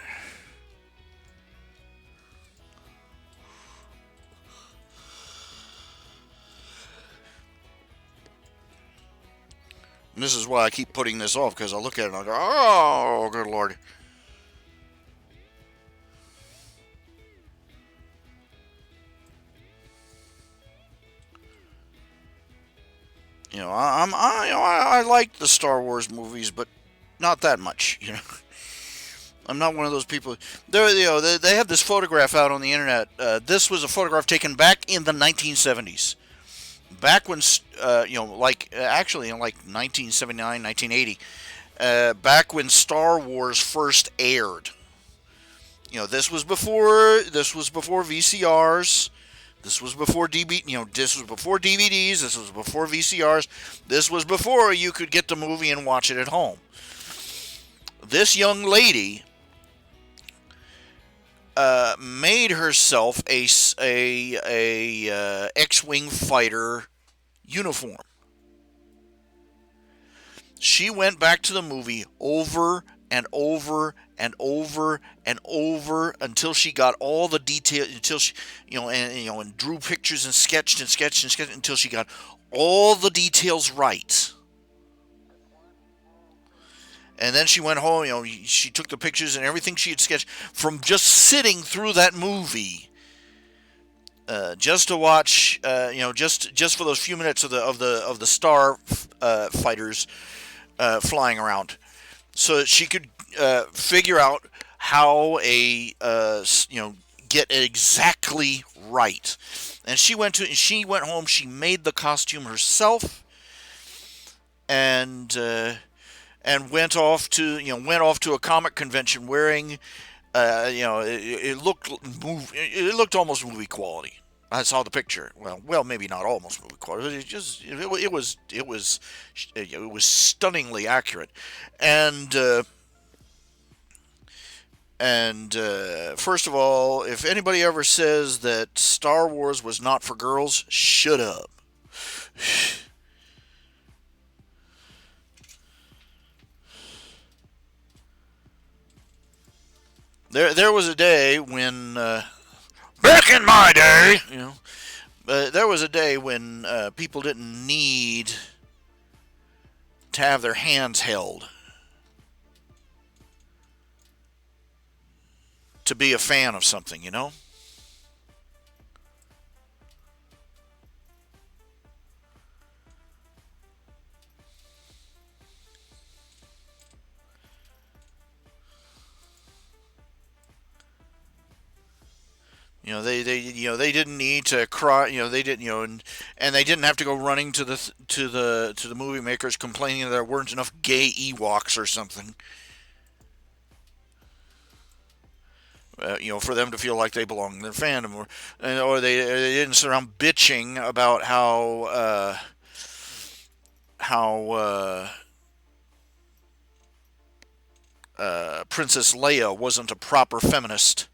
A: And this is why I keep putting this off, because I look at it and I go, oh, good Lord. I like the Star Wars movies, but not that much. I'm not one of those people. They have this photograph out on the internet. This was a photograph taken back in the 1970s, back when actually in like 1979, 1980, back when Star Wars first aired. This was before VCRs. This was before This was before DVDs. This was before VCRs. This was before you could get the movie and watch it at home. This young lady made herself a X-wing fighter uniform. She went back to the movie over and over and over and over until she got all the detail. Until she, and drew pictures and sketched until she got all the details right. And then she went home. She took the pictures and everything she had sketched from just sitting through that movie, just to watch. Just for those few minutes of the star fighters flying around, so that she could figure out how get it exactly right. And she went home. She made the costume herself, and went off to a comic convention wearing, it looked almost movie quality. I saw the picture. Well, maybe not almost movie quality. It was stunningly accurate, and first of all, if anybody ever says that Star Wars was not for girls, shut up. There was a day when, back in my day, there was a day when people didn't need to have their hands held to be a fan of something, they didn't need to cry. They didn't. And they didn't have to go running to the movie makers complaining that there weren't enough gay Ewoks or something. For them to feel like they belong in their fandom, or they didn't sit around bitching about how Princess Leia wasn't a proper feminist.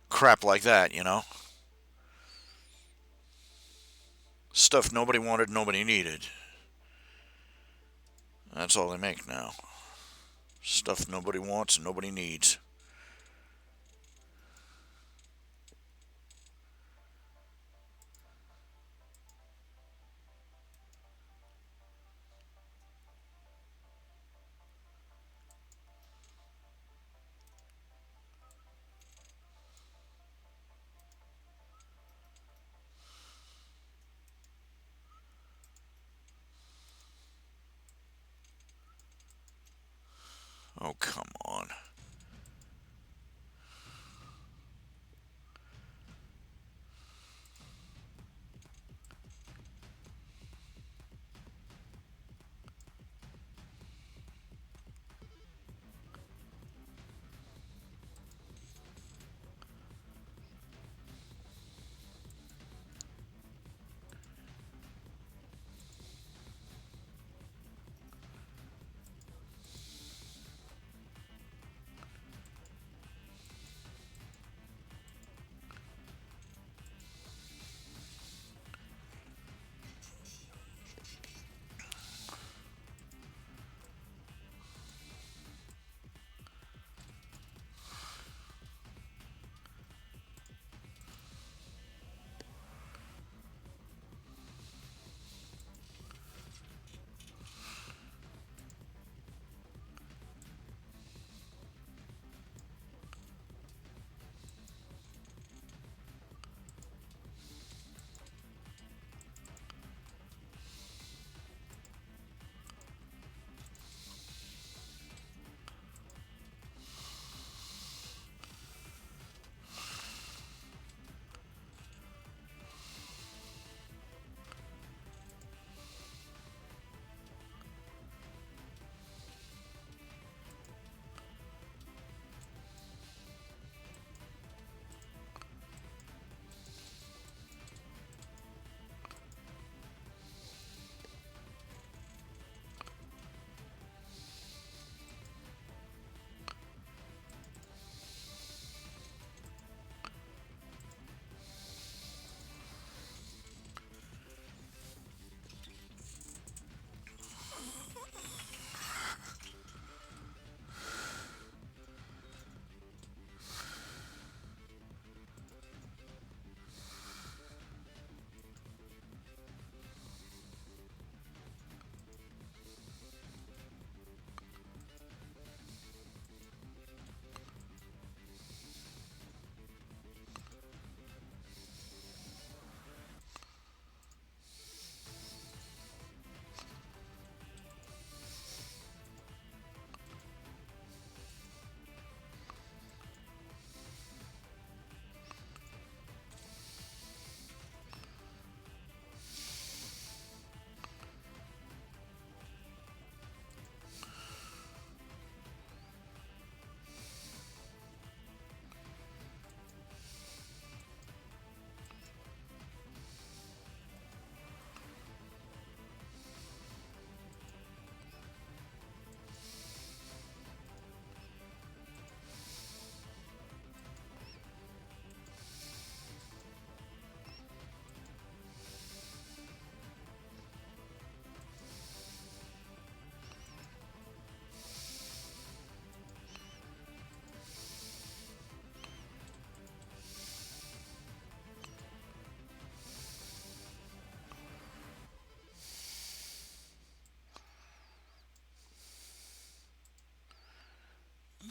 A: Crap like that, Stuff nobody wanted, nobody needed. That's all they make now. Stuff nobody wants and nobody needs. Oh, come on.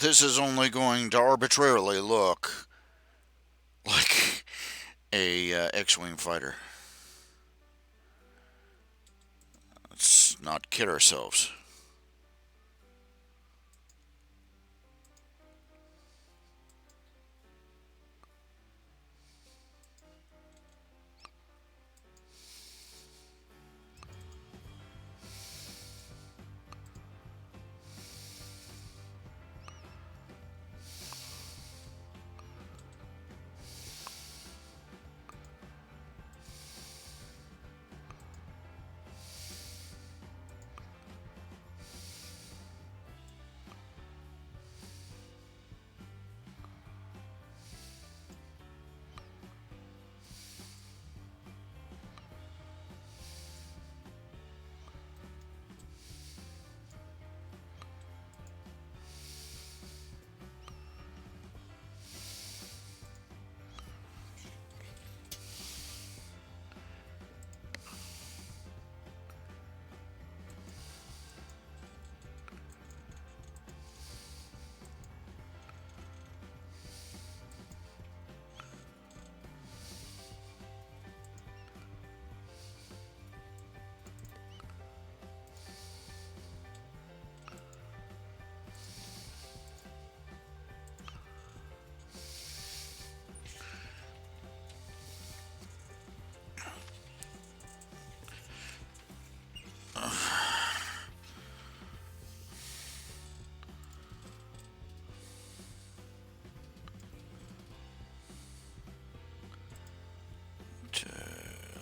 A: this is only going to arbitrarily look like a X-wing fighter. Let's not kid ourselves.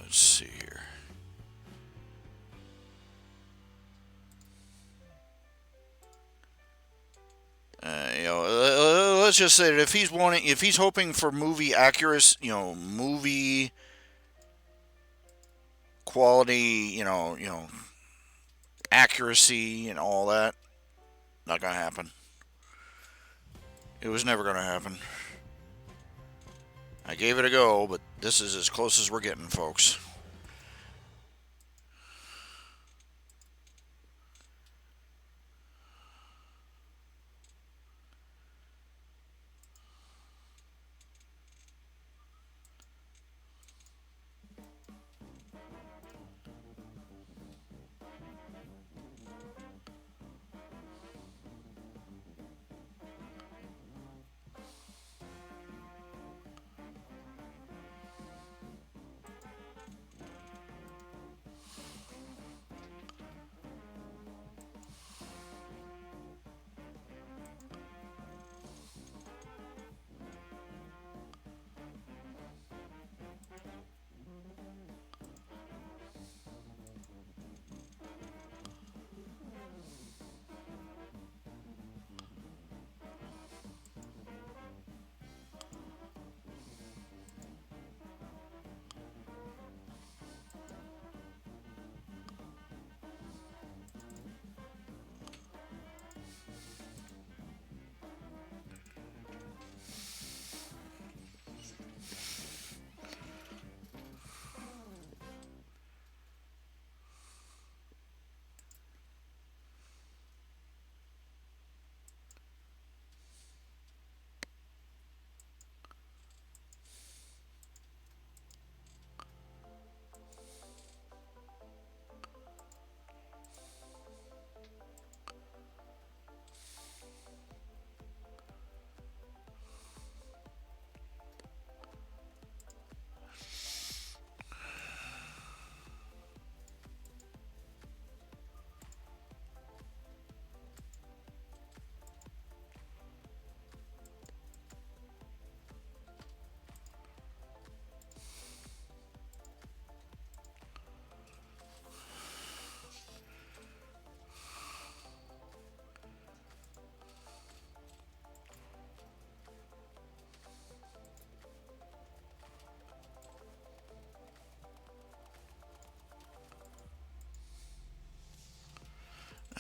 A: Let's see here. Let's just say that if he's hoping for movie accuracy, movie quality, accuracy and all that, not gonna happen. It was never gonna happen. I gave it a go, but this is as close as we're getting, folks.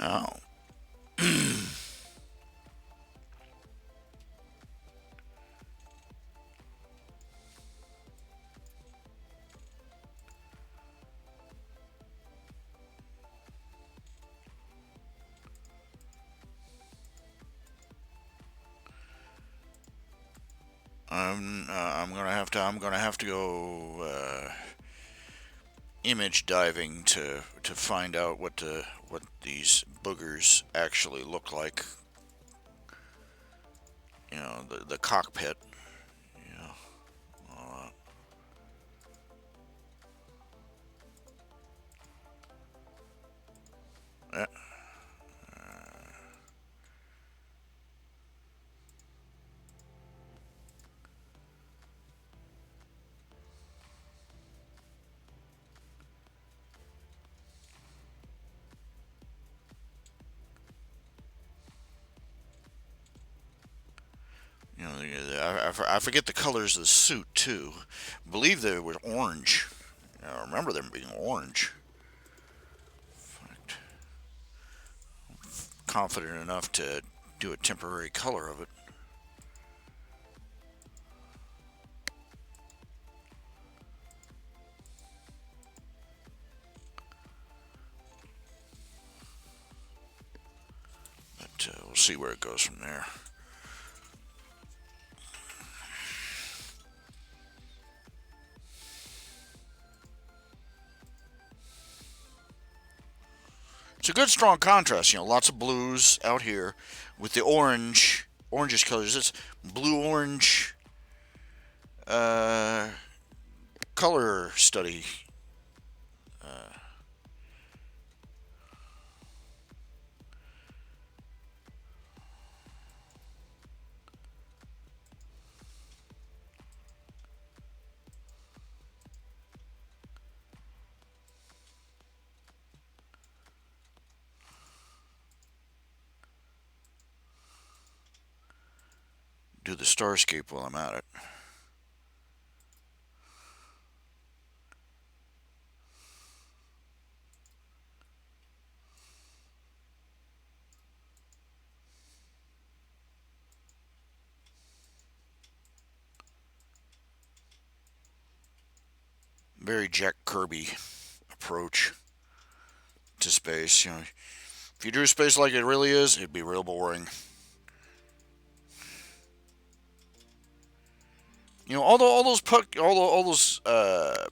A: Oh. I'm gonna have to go image diving to find out what these boogers actually look like. The cockpit. You know, uh, I forget the colors of the suit too. I believe they were orange. I remember them being orange. Confident enough to do a temporary color of it. But we'll see where it goes from there. It's a good strong contrast. Lots of blues out here with the orangish colors. It's blue orange uh, color study. Do the starscape while I'm at it. Very Jack Kirby approach to space. If you drew space like it really is, it'd be real boring. All those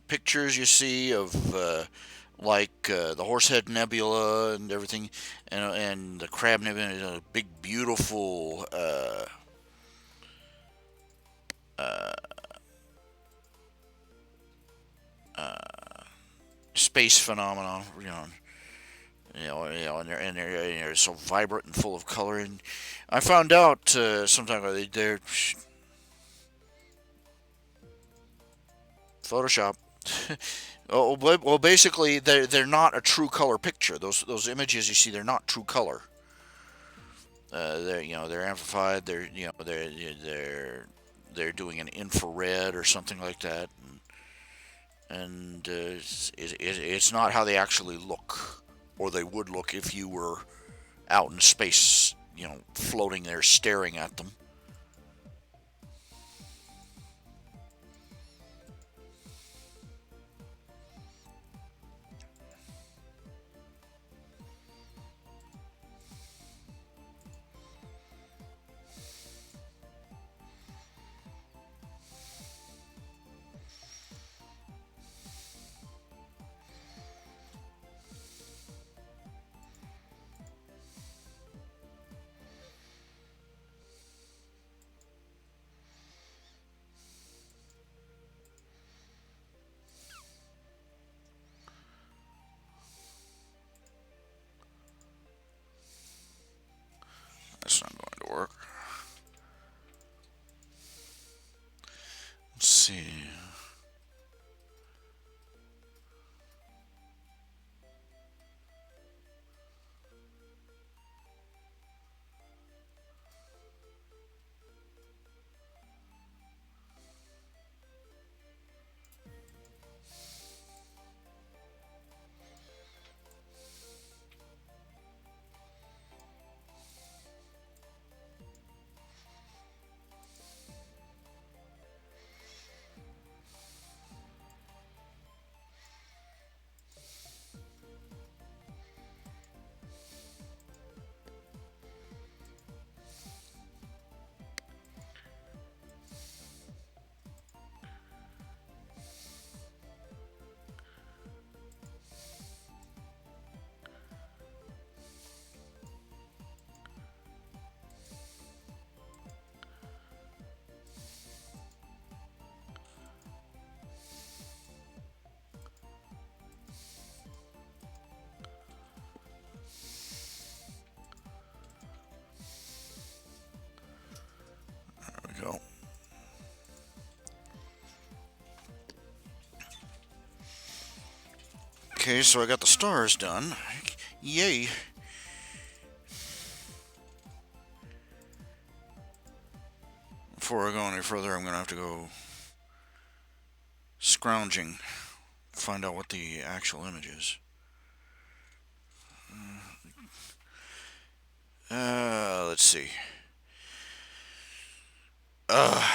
A: pictures you see of the Horsehead Nebula and everything, and the Crab Nebula, big beautiful uh, space phenomenon. And they're so vibrant and full of color. And I found out sometime ago they're Photoshop. Oh, well, basically, they're not a true color picture. Those images you see, they're not true color. They're amplified. They're doing an infrared or something like that, and it's not how they actually look, or they would look if you were out in space, floating there staring at them. Okay, so I got the stars done. Yay. Before I go any further, I'm going to have to go scrounging, find out what the actual image is. Let's see. Uh,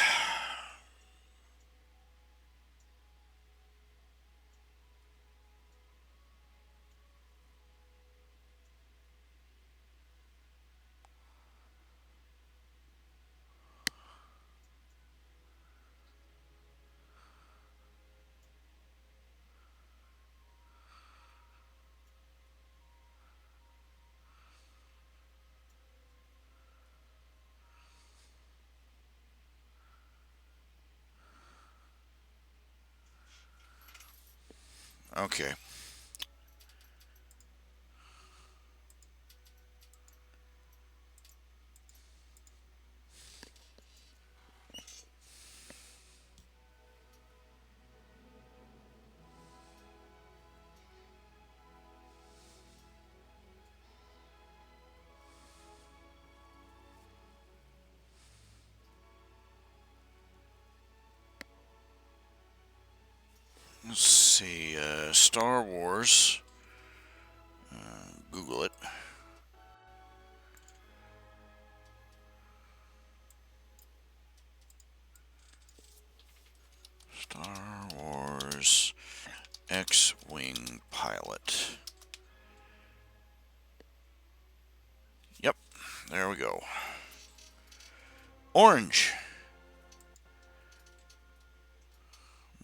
A: okay. Let's see. Star Wars. Google it. Star Wars X-Wing pilot. Yep, there we go. Orange.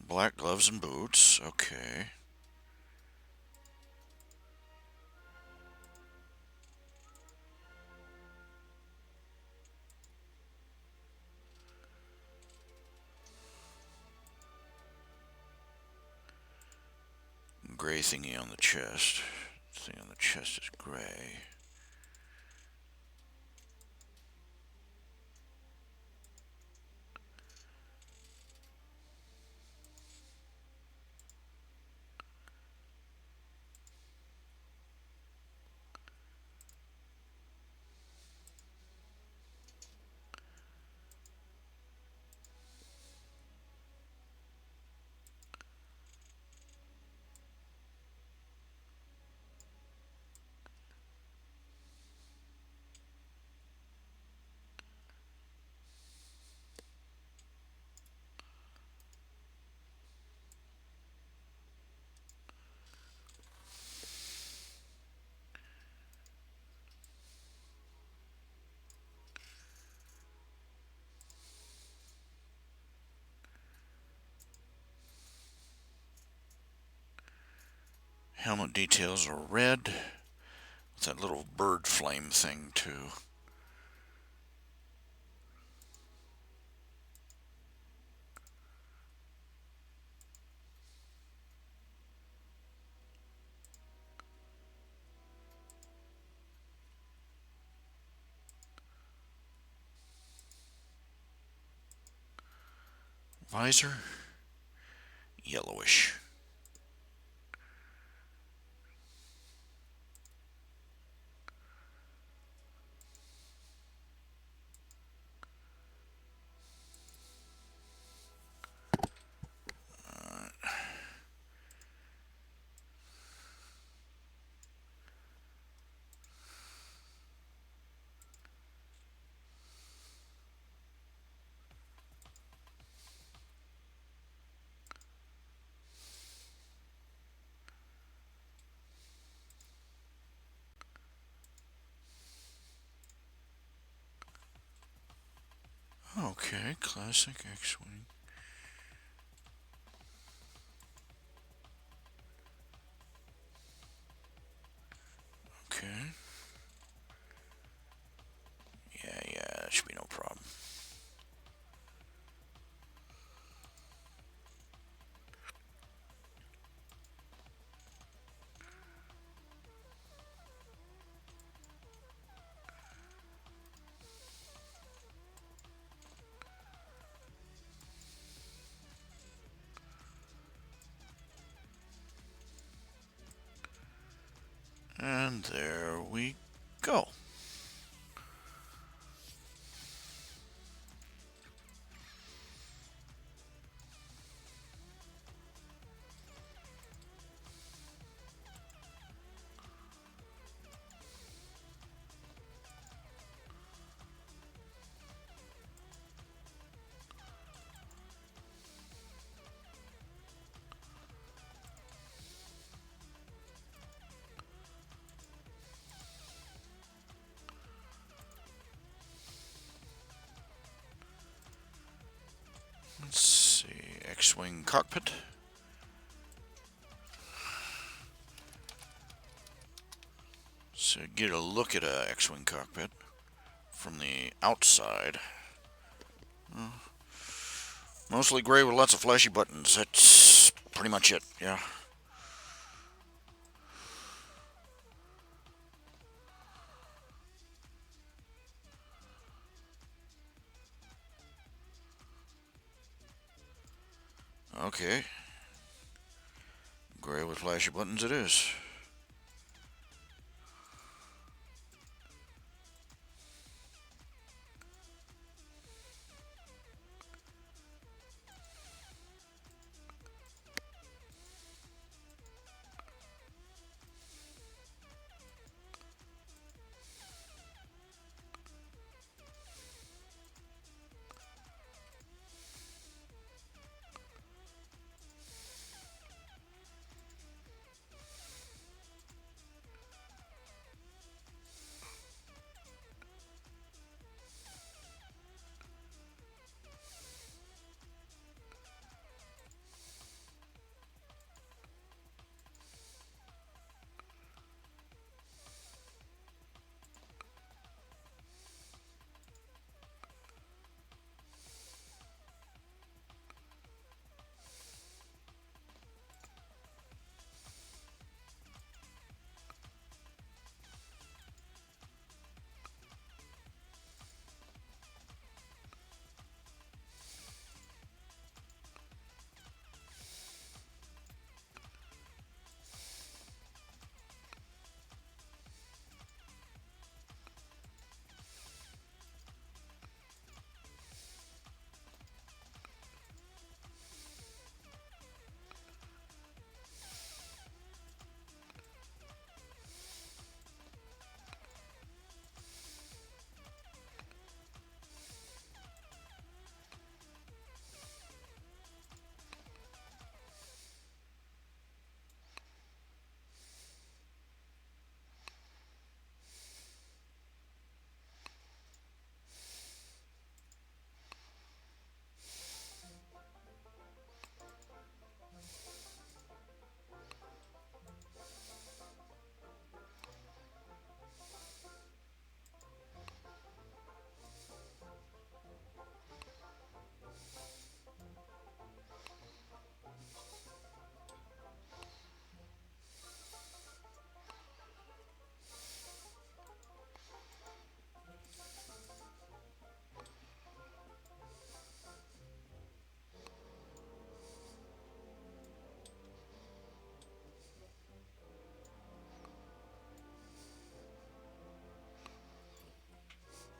A: Black gloves and boots. Okay. Gray thingy on the chest. The thing on the chest is gray. Helmet details are red. With that little bird flame thing too. Visor, yellowish. Okay, classic X-Wing. Okay. Yeah, that should be no problem. And there we go. Let's see, X-Wing cockpit. So get a look at a X-Wing cockpit from the outside. Mostly gray with lots of flashy buttons. That's pretty much it, yeah. Okay. Gray with flashy buttons it is.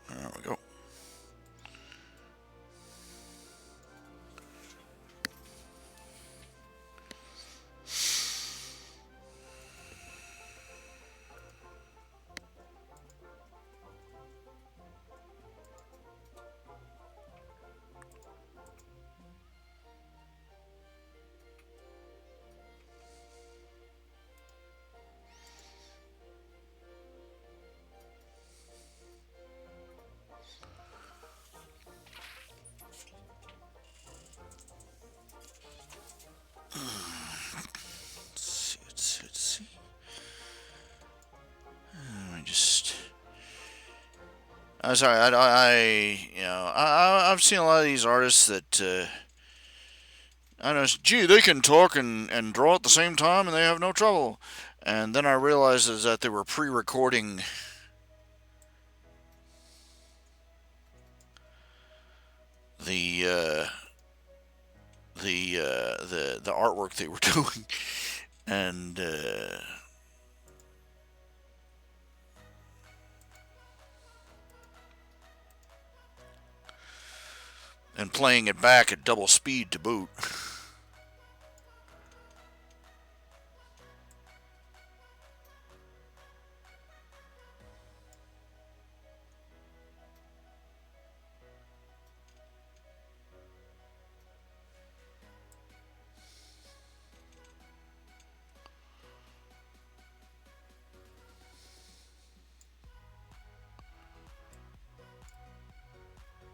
A: There we go. Let's see. I just. I'm sorry. I've seen a lot of these artists that I know. Gee, they can talk and draw at the same time, and they have no trouble. And then I realized is that they were pre-recording the the artwork they were doing, and and playing it back at double speed to boot.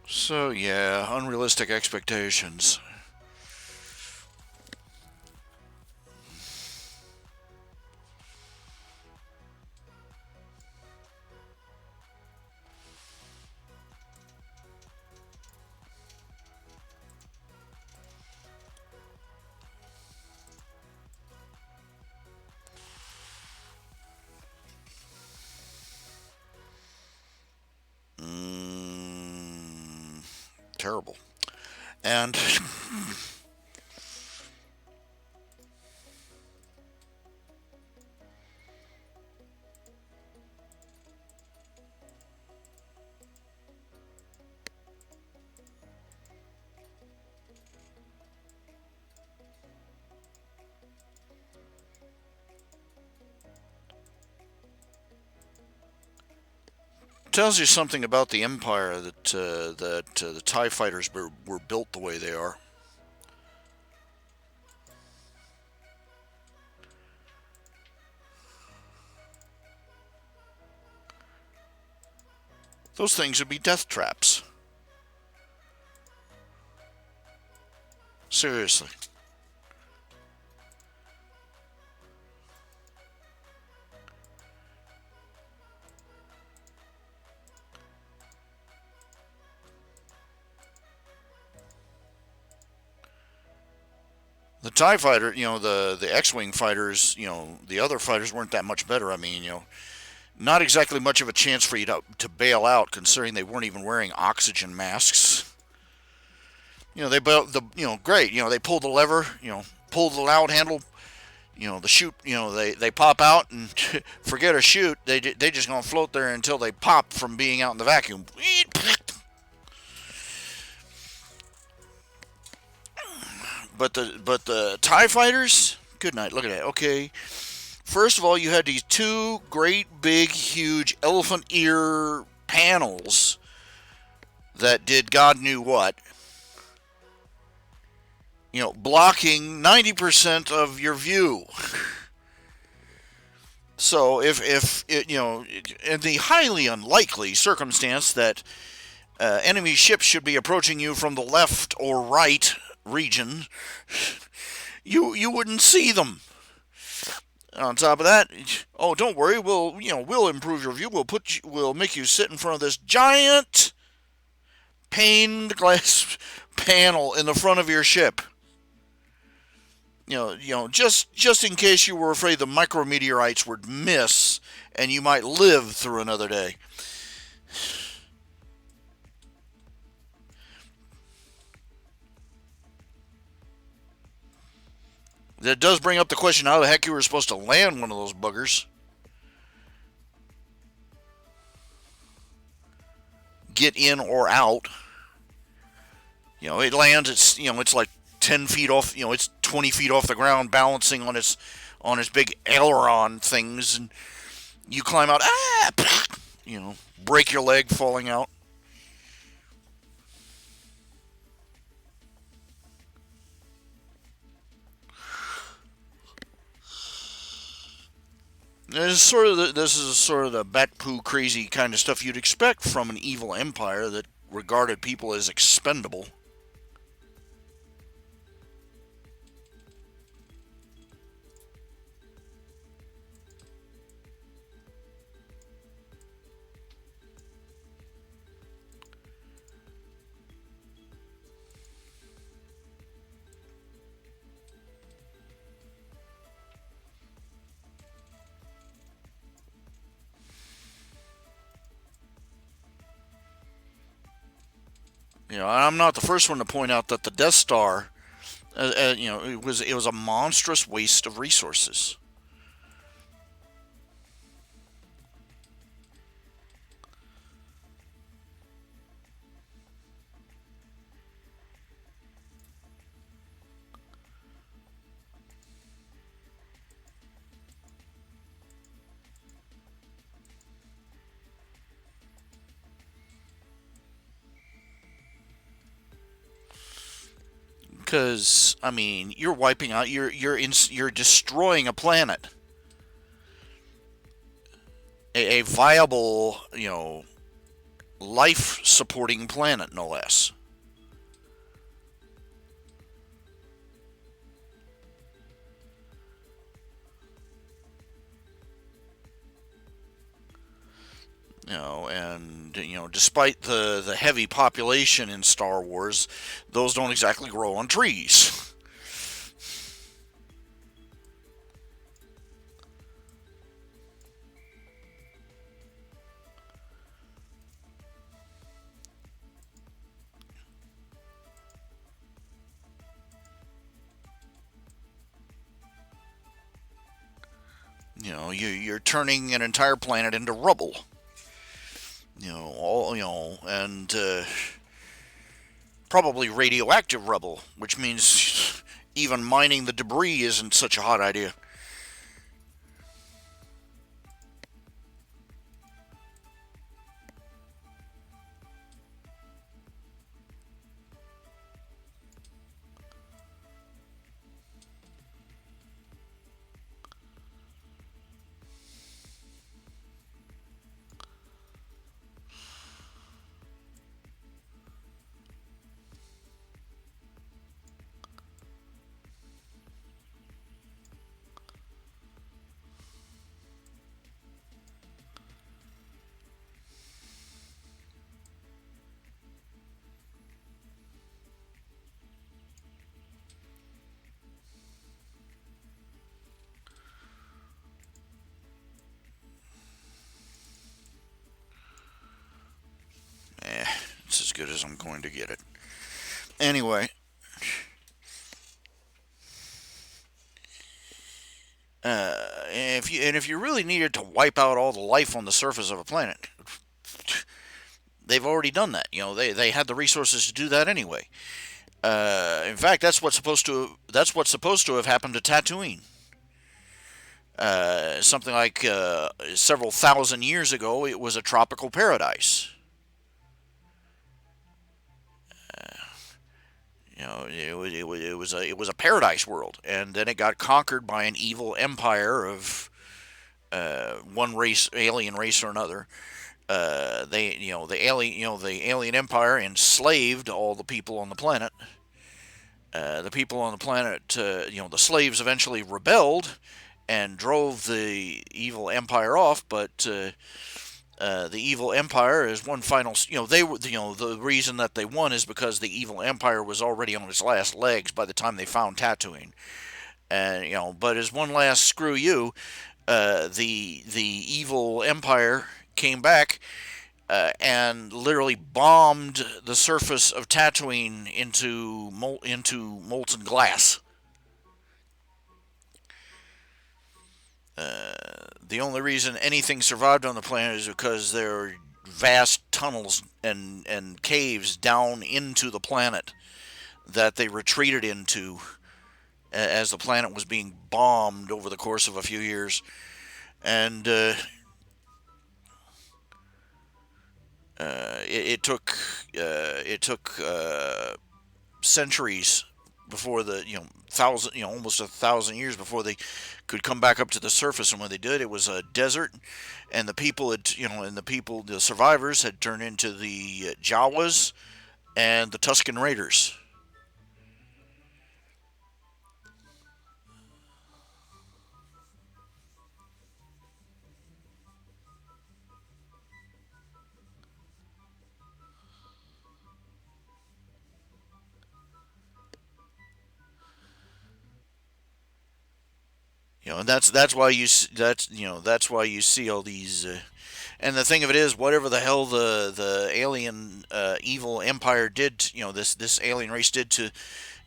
A: So yeah, unrealistic expectations. Terrible. And tells you something about the Empire that the TIE fighters were built the way they are. Those things would be death traps. Seriously. The TIE fighter, the X-Wing fighters, the other fighters weren't that much better. I mean, not exactly much of a chance for you to bail out, considering they weren't even wearing oxygen masks. They built great. They pulled the lever, pulled the loud handle, the chute, they pop out and forget a chute. They just gonna float there until they pop from being out in the vacuum. But the TIE fighters, good night. Look at that. Okay, first of all, you had these two great big huge elephant ear panels that did God knew what. Blocking 90% of your view. So if it, in the highly unlikely circumstance that enemy ships should be approaching you from the left or right region, you wouldn't see them. On top of that, oh, don't worry, we'll improve your view. We'll make you sit in front of this giant paned glass panel in the front of your ship. Just in case you were afraid the micrometeorites would miss and you might live through another day. That does bring up the question how the heck you were supposed to land one of those buggers. Get in or out. It lands, it's like 10 feet off, it's 20 feet off the ground, balancing on its big aileron things, and you climb out, break your leg falling out. This is sort of the bat poo crazy kind of stuff you'd expect from an evil empire that regarded people as expendable. I'm not the first one to point out that the Death Star, it was a monstrous waste of resources. Because I mean, you're wiping out, you're destroying a planet, a viable, life supporting planet, no less. And despite the heavy population in Star Wars, those don't exactly grow on trees. You're turning an entire planet into rubble. And probably radioactive rubble, which means even mining the debris isn't such a hot idea. It's as good as I'm going to get it. Anyway, if you really needed to wipe out all the life on the surface of a planet, they've already done that. They had the resources to do that anyway. In fact, that's what's supposed to have happened to Tatooine. Something like several thousand years ago, it was a tropical paradise. It was a paradise world, and then it got conquered by an evil empire of one race, alien race or another. The alien empire enslaved all the people on the planet. The people on the planet, the slaves eventually rebelled and drove the evil empire off, but the evil empire is one final. They were. The reason that they won is because the evil empire was already on its last legs by the time they found Tatooine. And but as one last screw you, the evil empire came back and literally bombed the surface of Tatooine into molten glass. The only reason anything survived on the planet is because there are vast tunnels and caves down into the planet that they retreated into as the planet was being bombed over the course of a few years. And it took centuries before almost 1,000 years before they could come back up to the surface. And when they did, it was a desert, and the survivors had turned into the Jawas and the Tusken Raiders. And that's why you see all these. And the thing of it is, whatever the hell the alien evil empire did, this alien race did to,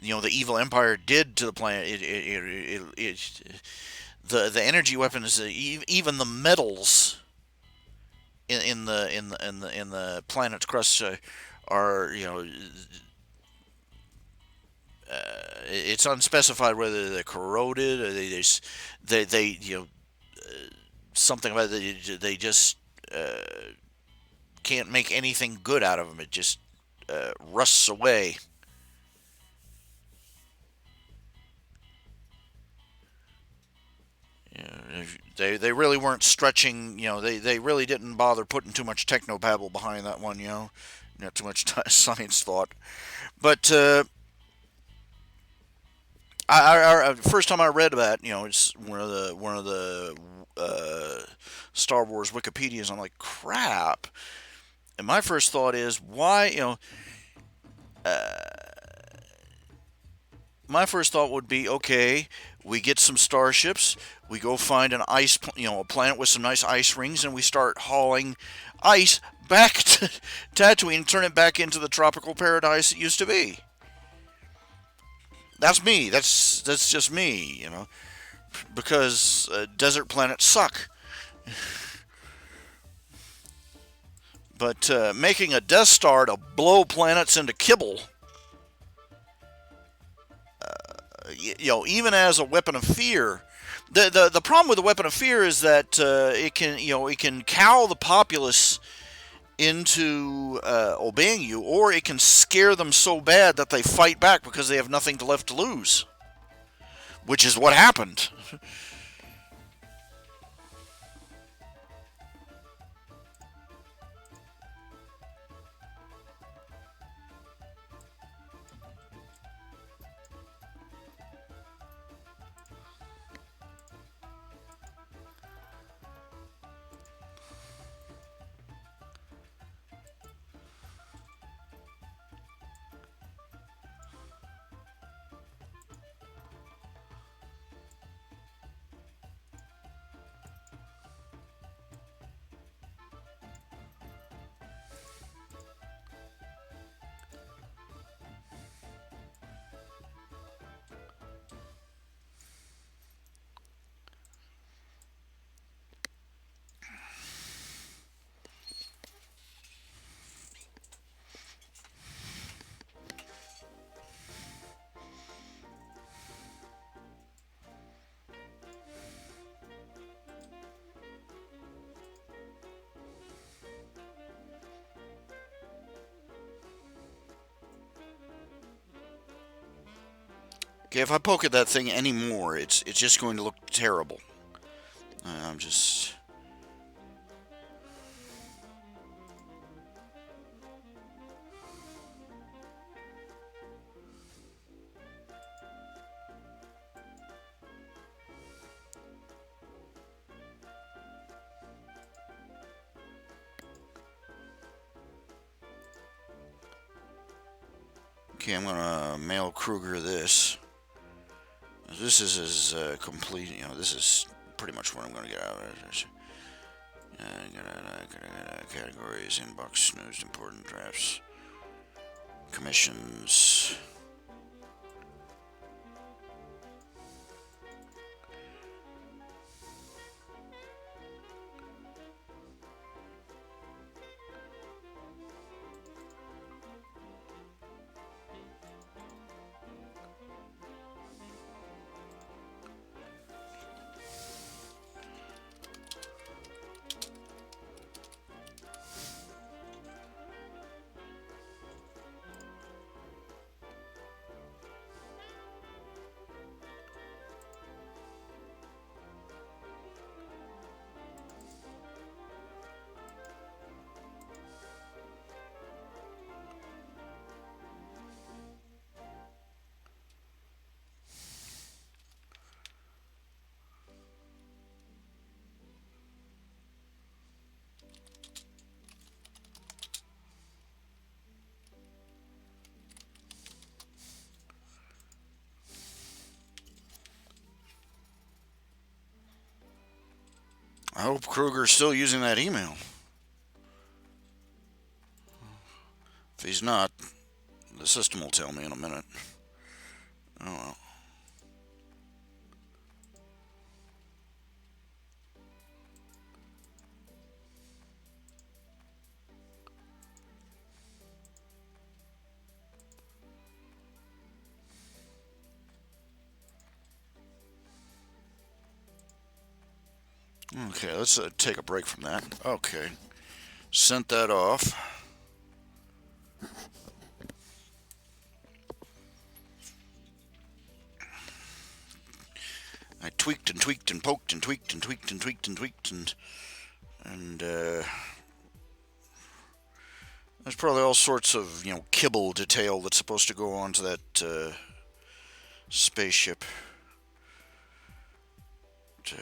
A: the evil empire did to the planet. The energy weapons, even the metals in the planet's crust are it's unspecified whether they're corroded or they something about it, they just can't make anything good out of them. It just rusts away. They really weren't stretching. They really didn't bother putting too much technobabble behind that one. Not too much science thought. But first time I read about, it's one of the Star Wars Wikipedias. I'm like, crap. And my first thought is, why? My first thought would be, okay, we get some starships, we go find an a planet with some nice ice rings, and we start hauling ice back to Tatooine and turn it back into the tropical paradise it used to be. That's me. That's just me, because desert planets suck. But making a Death Star to blow planets into kibble, even as a weapon of fear. The problem with the weapon of fear is that it can cow the populace into obeying you, or it can scare them so bad that they fight back because they have nothing left to lose, which is what happened. Okay, if I poke at that thing anymore, it's just going to look terrible. I'm just. Okay, I'm gonna mail Kruger this. This is his complete. This is pretty much what I'm gonna get out of it. Categories, inbox, snoozed, important drafts, commissions. I hope Kruger's still using that email. If he's not, the system will tell me in a minute. Oh well. Okay, let's take a break from that. Okay, sent that off. I tweaked and tweaked and poked and tweaked and tweaked and tweaked and tweaked and there's probably all sorts of kibble detail that's supposed to go onto that spaceship. But,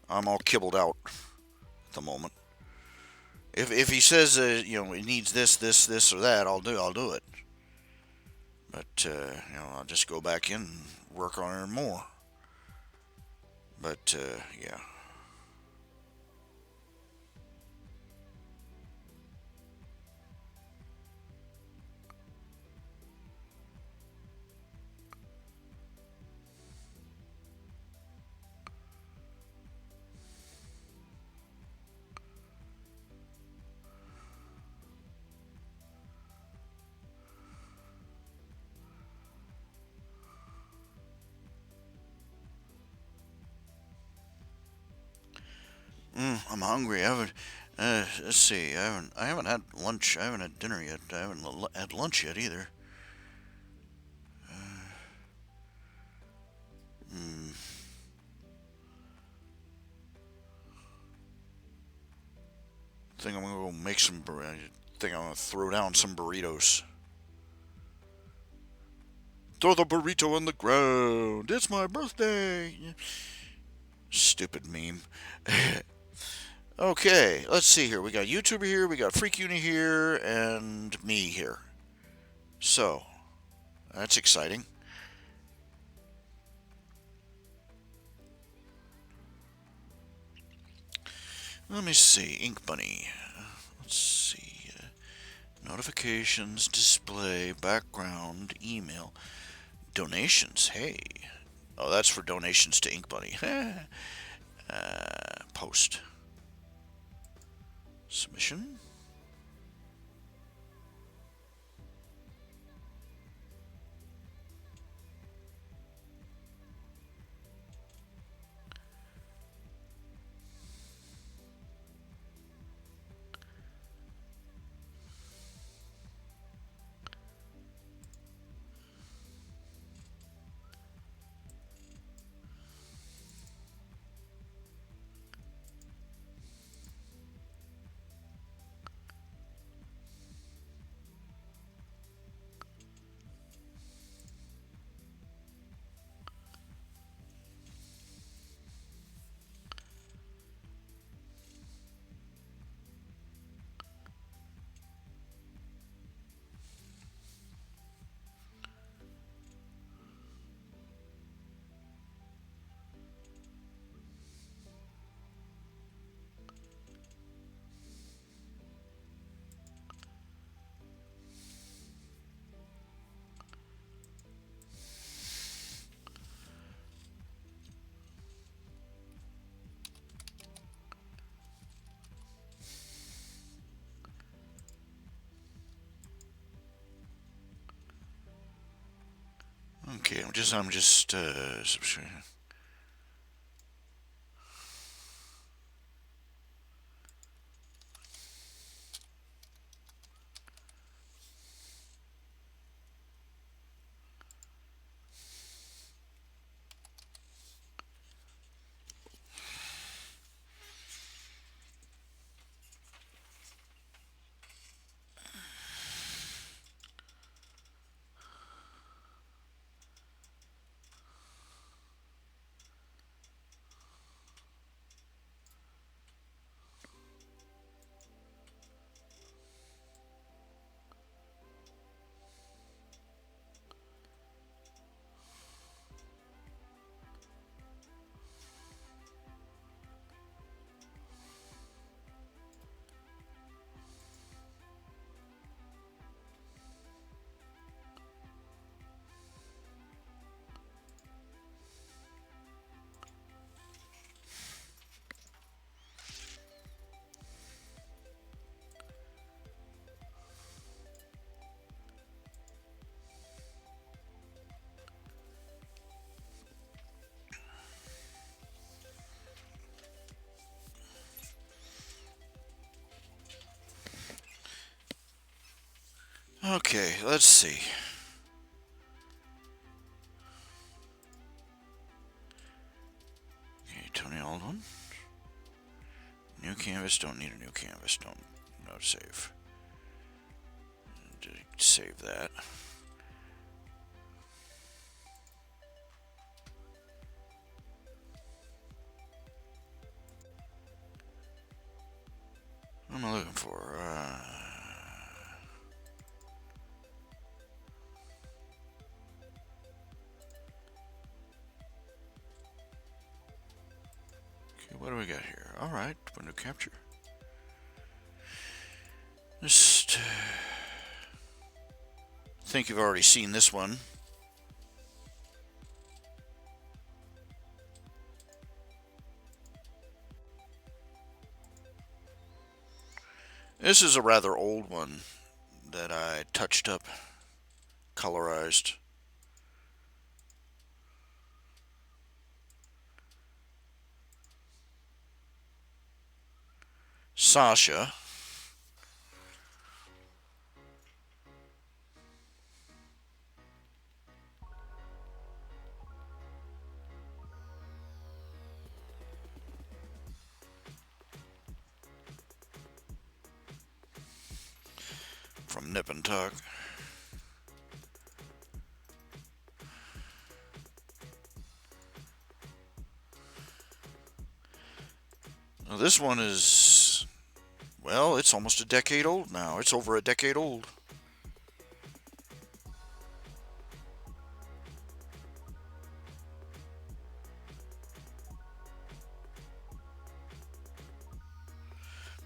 A: I'm all kibbled out at the moment. If he says it needs this or that, I'll do it. But I'll just go back in and work on it more. But yeah. I'm hungry. I haven't. Let's see. I haven't had lunch. I haven't had dinner yet. I haven't had lunch yet either. Hmm. Think I'm gonna go make some. I think I'm gonna throw down some burritos. Throw the burrito on the ground. It's my birthday. Stupid meme. Okay, let's see here. We got YouTuber here, we got Freak Uni here, and me here. So, that's exciting. Let me see. Ink Bunny. Let's see. Notifications, display, background, email, donations. Hey. Oh, that's for donations to Ink Bunny. Post. Submission. Okay, I'm just okay. Let's see. canvas. Don't need a new canvas. Don't. No save. Save that. What am I looking for? Okay, what do we got here? All right, window capture. Just think you've already seen this one. This is a rather old one that I touched up, colorized. Sasha. From Nip and Tuck. Now this one is, well, it's almost a decade old now. It's over a decade old.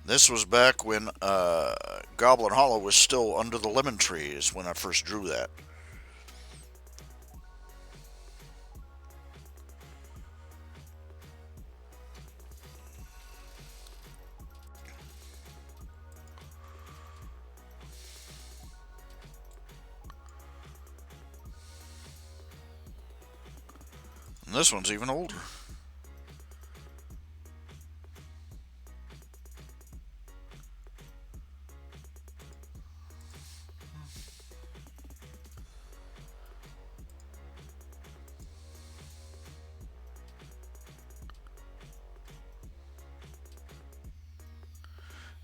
A: This was back when Goblin Hollow was still under the lemon tree, is when I first drew that. And this one's even older.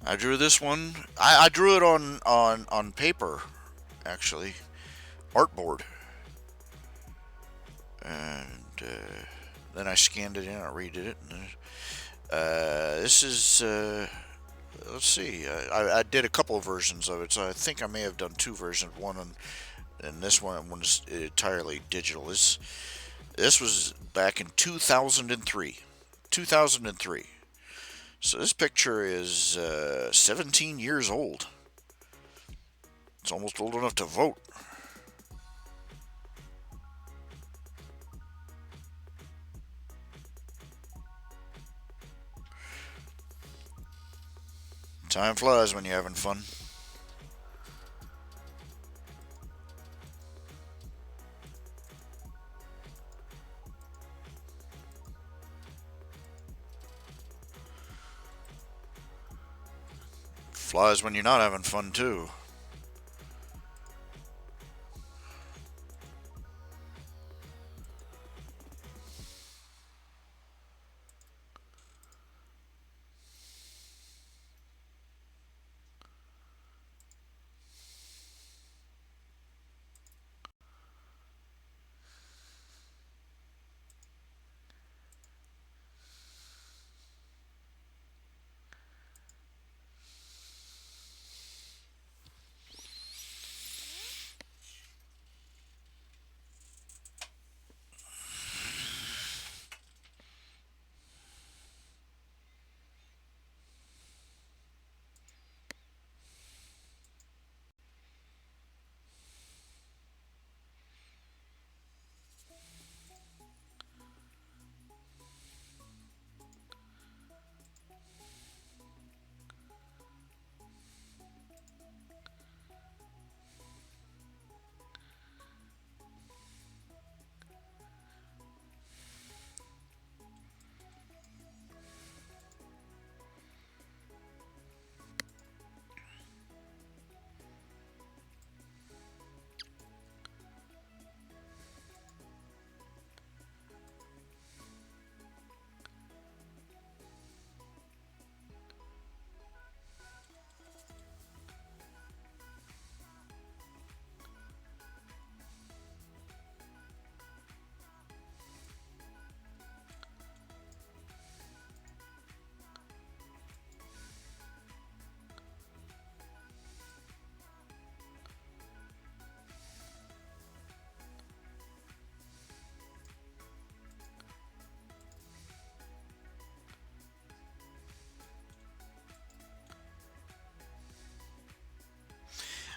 A: I drew this one. I drew it on paper, actually, artboard, and then I scanned it in. I redid it. And, this is let's see. I did a couple of versions of it, so I think I may have done two versions. One and this one was entirely digital. This was back in 2003. 2003. So this picture is 17 years old. It's almost old enough to vote. Time flies when you're having fun. Flies when you're not having fun, too.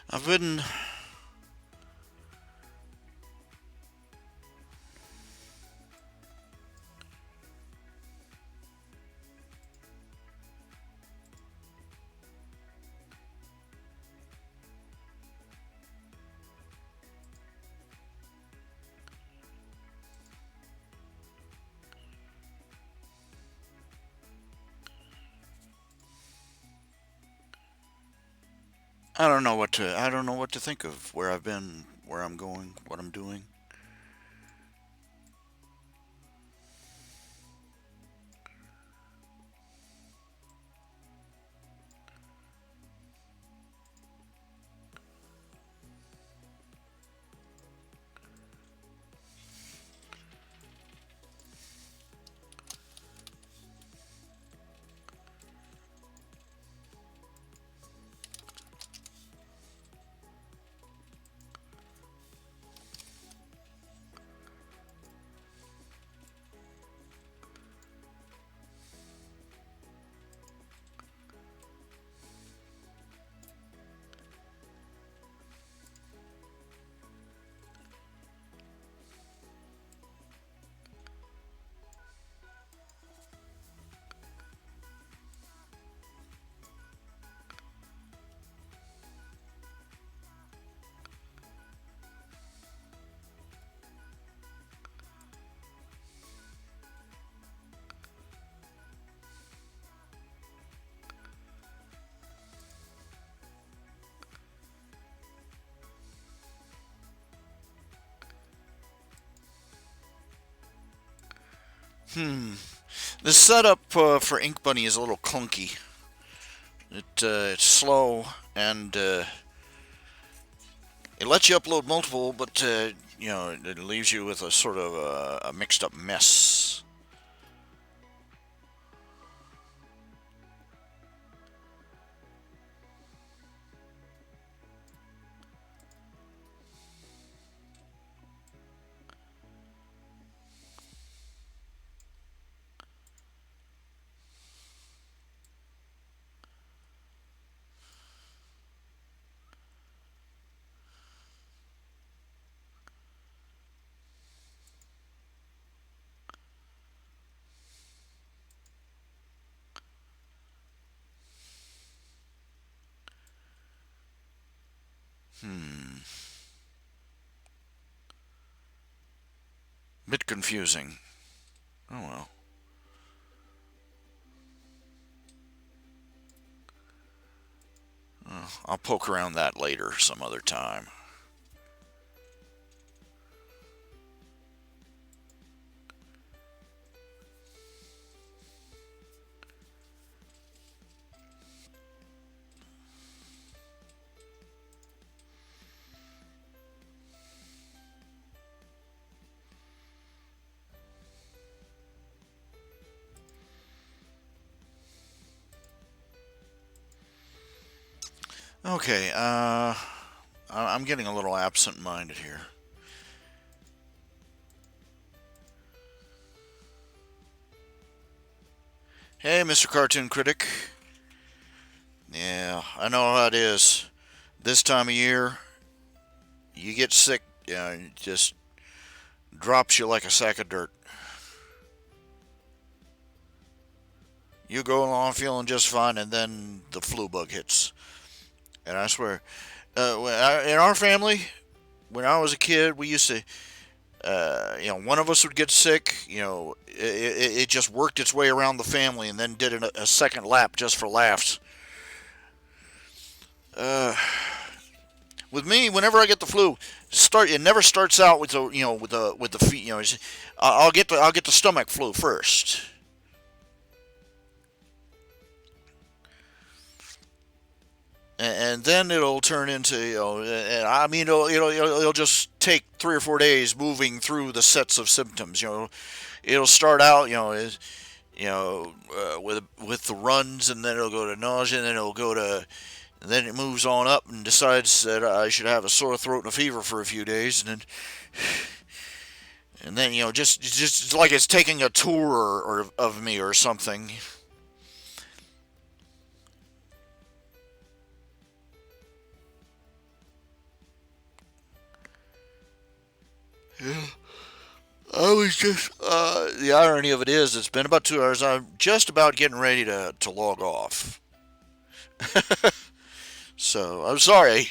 A: I've been. I don't know what to think of where I've been, where I'm going, what I'm doing. Hmm. The setup for Ink Bunny is a little clunky. It's slow and it lets you upload multiple, but it leaves you with a sort of a mixed up mess. Hmm. Bit confusing. Oh well. I'll poke around that later some other time. Okay, I'm getting a little absent-minded here. Hey, Mr. Cartoon Critic. Yeah, I know how it is. This time of year, you get sick, it just drops you like a sack of dirt. You go along feeling just fine, and then the flu bug hits. And I swear, in our family, when I was a kid, we used to, one of us would get sick. It just worked its way around the family, and then did a second lap just for laughs. Uh, with me, whenever I get the flu, it never starts out with the feet. I'll get the stomach flu first. And then it'll turn into I mean it'll just take 3 or 4 days moving through the sets of symptoms. It'll start out with the runs, and then it'll go to nausea, and then it'll go to and then it moves on up and decides that I should have a sore throat and a fever for a few days, and then just like it's taking a tour of me or something. was just, the irony of it is, it's been about 2 hours. I'm just about getting ready to log off. So, I'm sorry.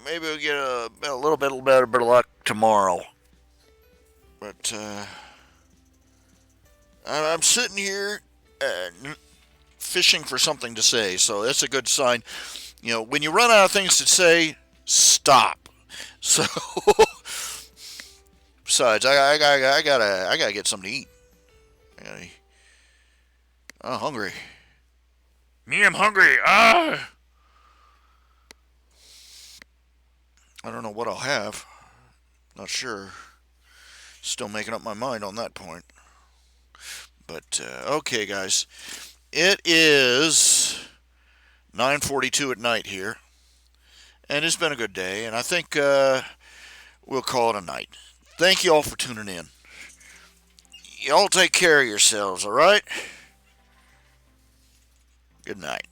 A: Maybe we'll get a little bit better luck tomorrow. But, I'm sitting here fishing for something to say, so that's a good sign. You know, when you run out of things to say, stop. So, besides, I gotta get something to eat. I'm hungry. Me, I'm hungry. Ah! I don't know what I'll have. Not sure. Still making up my mind on that point. But, okay, guys. It is 9:42 at night here. And it's been a good day. And I think we'll call it a night. Thank you all for tuning in. Y'all take care of yourselves, all right? Good night.